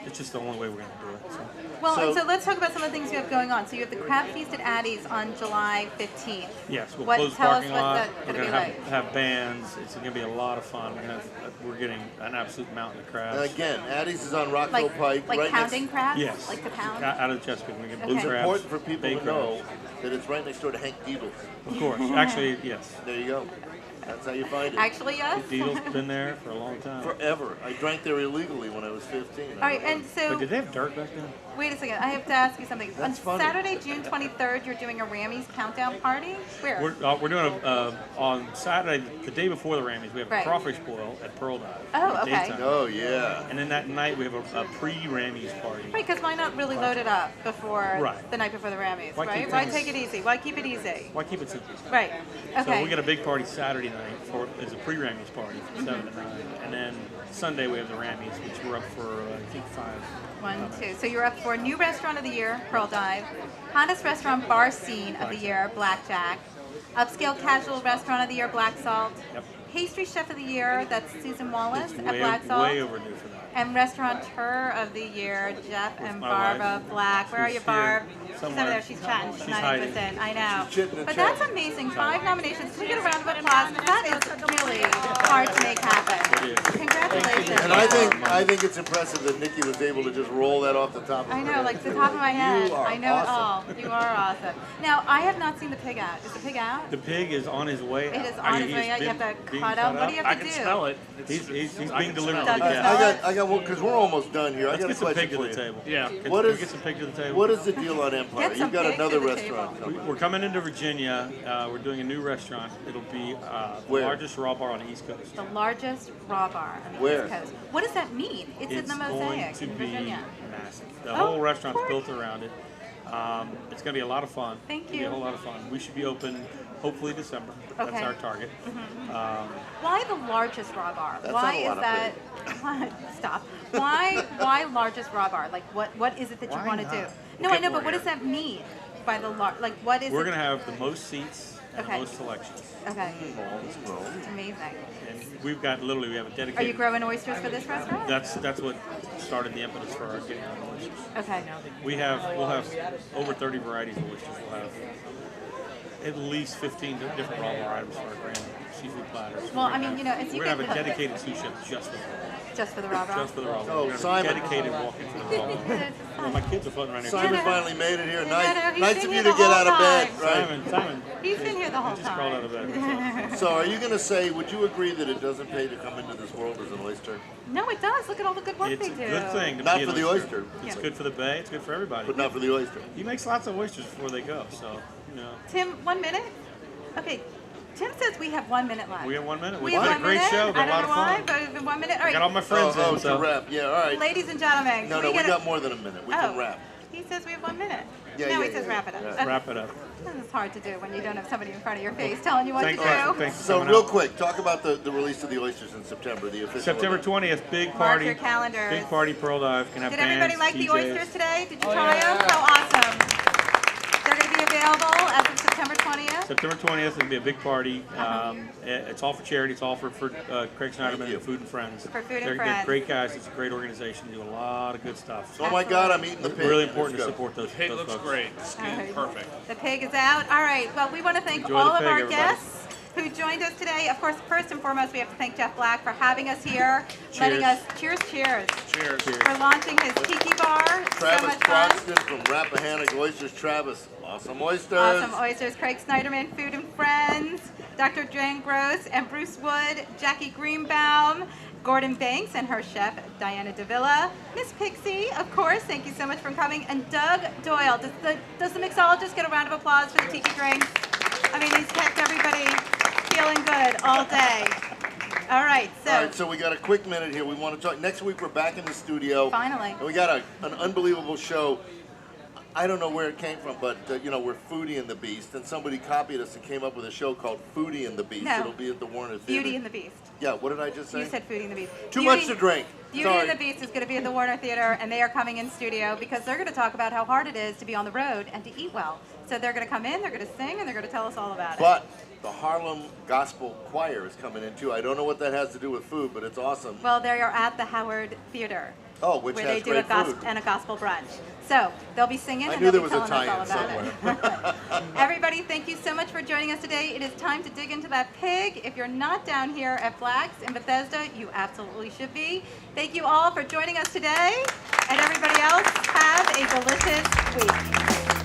Speaker 3: it's just the only way we're going to do it. So.
Speaker 2: Well,
Speaker 1: So-
Speaker 2: and so let's talk about some of the things you have going on. So you have the Crab Feast at Addie's on July 15th.
Speaker 3: Yes, we'll
Speaker 2: What-
Speaker 3: close the
Speaker 2: tell us
Speaker 3: parking
Speaker 2: what
Speaker 3: lot.
Speaker 2: that's
Speaker 3: We're
Speaker 2: gonna
Speaker 3: gonna
Speaker 2: be
Speaker 3: have bands. It's going to be a lot of fun. We're getting an absolute mountain of crabs.
Speaker 1: And again, Addie's is on Rockville Pike,
Speaker 2: Like
Speaker 1: right
Speaker 2: pounding
Speaker 1: next.
Speaker 2: crabs?
Speaker 3: Yes.
Speaker 2: Like the pound?
Speaker 3: Out of Chesapeake, we get blue
Speaker 2: Okay.
Speaker 1: It's
Speaker 3: crabs.
Speaker 1: important for people
Speaker 3: bay
Speaker 1: to know
Speaker 3: crabs.
Speaker 1: that it's right next door to Hank Diedel's.
Speaker 3: Of course, actually, yes.
Speaker 1: There you go. That's how you find it.
Speaker 2: Actually, yes.
Speaker 3: Deal's been there for a long time.
Speaker 1: Forever. I drank there illegally when I was 15.
Speaker 2: All right, and so
Speaker 3: But did they have dirt back then?
Speaker 2: wait a second. I have to ask you something.
Speaker 1: That's
Speaker 2: on
Speaker 1: funny.
Speaker 2: Saturday, June 23rd, you're doing a Rammy's countdown party. Where?
Speaker 3: We're doing on Saturday, the day before the Rammies, we have
Speaker 2: Right.
Speaker 3: a crawfish boil at Pearl Dive.
Speaker 2: Oh,
Speaker 3: at
Speaker 2: okay.
Speaker 3: daytime.
Speaker 1: Oh, yeah.
Speaker 3: And then that night we have a pre-Rammies party.
Speaker 2: Right, because why not really load it up before
Speaker 3: Right.
Speaker 2: the night before the Rammys,
Speaker 3: Why
Speaker 2: right?
Speaker 3: keep
Speaker 2: Why
Speaker 3: things-
Speaker 2: take it easy? Why keep it easy?
Speaker 3: Why keep it simple?
Speaker 2: Right. Okay.
Speaker 3: So we got a big party Saturday night as a pre-Rammies party from 7 to 9. And then Sunday we have the Rammies, which we're up for, I think, 5.
Speaker 2: 1, 2. So you're up for new restaurant of the year, Pearl Dive. Hottest restaurant bar scene of the year, Blackjack. Upscale casual restaurant of the year, Black Salt.
Speaker 3: Yep.
Speaker 2: Pastry chef of the year, that's Susan Wallace
Speaker 3: It's
Speaker 2: at Black Salt.
Speaker 3: way overdue for that.
Speaker 2: And restaurateur of the year, Jeff and
Speaker 3: my
Speaker 2: Barbara
Speaker 3: wife.
Speaker 2: Black. Where are
Speaker 3: She's
Speaker 2: you, Barb?
Speaker 3: here
Speaker 2: She's over
Speaker 3: somewhere.
Speaker 2: there. She's chatting. She's
Speaker 3: She's
Speaker 2: not
Speaker 3: hiding.
Speaker 2: interested. I know.
Speaker 1: She's chitting and
Speaker 2: But that's
Speaker 1: chatting.
Speaker 2: amazing. 5 nominations. Can we get a round of applause? That is really hard to make happen.
Speaker 3: It is.
Speaker 2: Congratulations.
Speaker 1: And I think it's impressive that Nikki was able to just roll that off the top of her
Speaker 2: I know,
Speaker 1: head.
Speaker 2: like the top of my head.
Speaker 1: You are
Speaker 2: I know
Speaker 1: awesome.
Speaker 2: it all. You are awesome. Now, I have not seen the pig out. Is the pig out?
Speaker 3: The pig is on his way out.
Speaker 2: It is on its
Speaker 3: He's
Speaker 2: way out. You have
Speaker 3: been
Speaker 2: to
Speaker 3: being
Speaker 2: cut up. What do you
Speaker 3: up.
Speaker 2: have to do?
Speaker 11: Smell it.
Speaker 3: He's
Speaker 11: I
Speaker 3: being
Speaker 11: can
Speaker 3: delivered
Speaker 11: smell
Speaker 3: to
Speaker 11: it.
Speaker 3: the
Speaker 2: Doug,
Speaker 3: guests.
Speaker 1: I got because we're almost done here. I
Speaker 3: Let's
Speaker 1: got a
Speaker 3: get some
Speaker 1: question
Speaker 3: pig to
Speaker 1: for
Speaker 3: the
Speaker 1: you.
Speaker 3: table.
Speaker 11: Yeah.
Speaker 3: Can
Speaker 1: What
Speaker 3: we
Speaker 1: is-
Speaker 3: get some pig to the table?
Speaker 1: What is the deal on Empire?
Speaker 2: Get some
Speaker 1: You've got
Speaker 2: pig
Speaker 1: another
Speaker 2: to the
Speaker 1: restaurant
Speaker 2: table.
Speaker 1: coming.
Speaker 3: We're coming into Virginia. We're doing a new restaurant. It'll be the
Speaker 1: Where?
Speaker 3: largest raw bar on the East Coast.
Speaker 2: The largest raw bar on the
Speaker 1: Where?
Speaker 2: East Coast. What does that mean? It's in the
Speaker 3: going
Speaker 2: Mosaic
Speaker 3: to
Speaker 2: in
Speaker 3: be
Speaker 2: Virginia.
Speaker 3: massive. The
Speaker 2: Oh,
Speaker 3: whole
Speaker 2: of
Speaker 3: restaurant's
Speaker 2: course.
Speaker 3: built around it. It's going to be a lot of fun.
Speaker 2: Thank
Speaker 3: It'll be
Speaker 2: you.
Speaker 3: a whole lot of fun. We should be open hopefully December. That's
Speaker 2: Okay.
Speaker 3: our target.
Speaker 2: Why the largest raw bar?
Speaker 1: That's
Speaker 2: why
Speaker 1: not a
Speaker 2: is
Speaker 1: lot of
Speaker 2: that? Stop. Why largest raw bar? Like what is it that you
Speaker 11: Why
Speaker 2: want to do?
Speaker 11: not?
Speaker 2: No,
Speaker 11: We'll
Speaker 2: I know,
Speaker 11: get
Speaker 2: but
Speaker 11: more
Speaker 2: what does that mean by the like what is
Speaker 3: We're
Speaker 2: it?
Speaker 3: going to have the most seats and the most selections.
Speaker 2: Okay. Amazing.
Speaker 3: And we have a dedicated.
Speaker 2: Are you growing oysters for this restaurant?
Speaker 3: That's what started the impetus for our getting on oysters.
Speaker 2: Okay.
Speaker 3: We'll have over 30 varieties of oysters. We'll have at least 15 different raw bar items for our grand seafood platters.
Speaker 2: Well, I mean, as you
Speaker 3: we're
Speaker 2: get
Speaker 3: gonna have a dedicated sous chef just for
Speaker 2: just for the raw.
Speaker 3: Just for the raw.
Speaker 1: Oh, Simon.
Speaker 3: Dedicated walking for the raw. Well, my kids are floating around here.
Speaker 1: Simon finally made it here.
Speaker 2: No,
Speaker 1: Nice,
Speaker 2: he's
Speaker 1: nice
Speaker 2: been
Speaker 1: of
Speaker 2: here
Speaker 1: you to
Speaker 2: the
Speaker 1: get
Speaker 2: whole
Speaker 1: out of bed.
Speaker 2: time.
Speaker 1: Right.
Speaker 3: Simon.
Speaker 2: He's been here the whole
Speaker 3: Just crawled out of
Speaker 2: time.
Speaker 3: bed.
Speaker 1: So, are you going to say? Would you agree that it doesn't pay to come into this world as an oyster?
Speaker 2: No, it does. Look at all the good work
Speaker 3: It's
Speaker 2: they
Speaker 3: a
Speaker 2: do.
Speaker 3: good thing to
Speaker 1: Not
Speaker 3: be
Speaker 1: for
Speaker 3: an
Speaker 1: the oyster.
Speaker 3: It's good for the bay. It's good for everybody.
Speaker 1: But not for the oyster.
Speaker 3: He makes lots of oysters before they go. So
Speaker 2: Tim, 1 minute. Okay. Tim says we have 1 minute left.
Speaker 3: We have 1 minute.
Speaker 2: We
Speaker 3: We
Speaker 2: have
Speaker 3: had a
Speaker 2: 1
Speaker 3: great
Speaker 2: minute.
Speaker 3: show.
Speaker 2: I
Speaker 3: Got a
Speaker 2: don't
Speaker 3: lot
Speaker 2: know
Speaker 3: of
Speaker 2: why,
Speaker 3: fun.
Speaker 2: but we've been 1 minute. All right.
Speaker 3: Got all my friends in.
Speaker 1: To
Speaker 3: So
Speaker 1: wrap. Yeah, all right.
Speaker 2: Ladies and gentlemen.
Speaker 1: No,
Speaker 2: can
Speaker 1: we
Speaker 2: get
Speaker 1: got more than a minute. We can wrap.
Speaker 2: He says we have 1 minute.
Speaker 1: Yeah,
Speaker 2: no,
Speaker 1: yeah,
Speaker 2: he says
Speaker 1: yeah,
Speaker 2: wrap it up.
Speaker 1: yeah.
Speaker 3: wrap it up.
Speaker 2: It's hard to do when you don't have somebody in front of your face telling you what
Speaker 3: Thanks.
Speaker 2: to do.
Speaker 3: Thanks for
Speaker 1: So,
Speaker 3: coming
Speaker 1: real
Speaker 3: out.
Speaker 1: quick, talk about the release of the oysters in September. The official
Speaker 3: September
Speaker 1: event.
Speaker 3: 20th, big
Speaker 2: Mark
Speaker 3: party.
Speaker 2: your calendars.
Speaker 3: Big party, Pearl Dive. Can have
Speaker 2: Did
Speaker 3: bands,
Speaker 2: everybody like the
Speaker 3: DJs.
Speaker 2: oysters today? Did you try them? How awesome. They're going to be available as of September 20th.
Speaker 3: September 20th, it'll be a big party. It's all for charity. It's all for Craig Snyderman and Food and Friends.
Speaker 2: For Food and
Speaker 3: They're
Speaker 2: Friends.
Speaker 3: great guys. It's a great organization. They do a lot of good stuff.
Speaker 1: Oh my God, I'm eating the pig.
Speaker 3: Really important to
Speaker 1: Let's go.
Speaker 3: support those.
Speaker 4: Pig
Speaker 3: those
Speaker 4: looks
Speaker 3: folks.
Speaker 4: great. Skin perfect.
Speaker 2: The pig is out. All right. Well, we want to thank
Speaker 3: Enjoy
Speaker 2: all
Speaker 3: the
Speaker 2: of
Speaker 3: pig,
Speaker 2: our
Speaker 3: everybody.
Speaker 2: guests who joined us today. Of course, first and foremost, we have to thank Jeff Black for having us here, letting us cheers
Speaker 4: Cheers.
Speaker 2: for launching his tiki bar. So
Speaker 1: Travis
Speaker 2: much fun.
Speaker 1: Croxton from Rappahannock Oysters. Travis, awesome oysters.
Speaker 2: Awesome oysters. Craig Snyderman, Food and Friends, Dr. Jen Gross and Bruce Wood, Jackie Greenbaum, Gordon Banks and her chef, Diana Davila, Miss Pixie, of course, thank you so much for coming, and Doug Doyle. Does the mixologist get a round of applause for the tiki drinks? I mean, he's kept everybody feeling good all day. All right,
Speaker 1: so we got a quick minute here. We want to talk. Next week, we're back in the studio.
Speaker 2: Finally.
Speaker 1: And we got an unbelievable show. I don't know where it came from, but we're Foodie and the Beast, and somebody copied us and came up with a show called Foodie and the Beast.
Speaker 2: No.
Speaker 1: It'll be at the Warner Theater.
Speaker 2: Beauty and the Beast.
Speaker 1: Yeah, what did I just say?
Speaker 2: You said Foodie and the Beast.
Speaker 1: Too much to drink.
Speaker 2: Beauty
Speaker 1: Sorry.
Speaker 2: and the Beast is going to be at the Warner Theater, and they are coming in studio because they're going to talk about how hard it is to be on the road and to eat well. So they're going to come in, they're going to sing, and they're going to tell us all about it.
Speaker 1: But the Harlem Gospel Choir is coming in too. I don't know what that has to do with food, but it's awesome.
Speaker 2: Well, they are at the Howard Theater.
Speaker 1: Oh, which
Speaker 2: where
Speaker 1: has
Speaker 2: they do
Speaker 1: great
Speaker 2: a gospel
Speaker 1: food.
Speaker 2: and a gospel brunch. So they'll be singing
Speaker 1: I
Speaker 2: and
Speaker 1: knew
Speaker 2: they'll
Speaker 1: there
Speaker 2: be
Speaker 1: was a
Speaker 2: telling us all
Speaker 1: tie-in
Speaker 2: about it. Everybody, thank you so much for joining us today. It is time to dig into that pig. If you're not down here at Black's in Bethesda, you absolutely should be. Thank you all for joining us today, and everybody else, have a delicious week.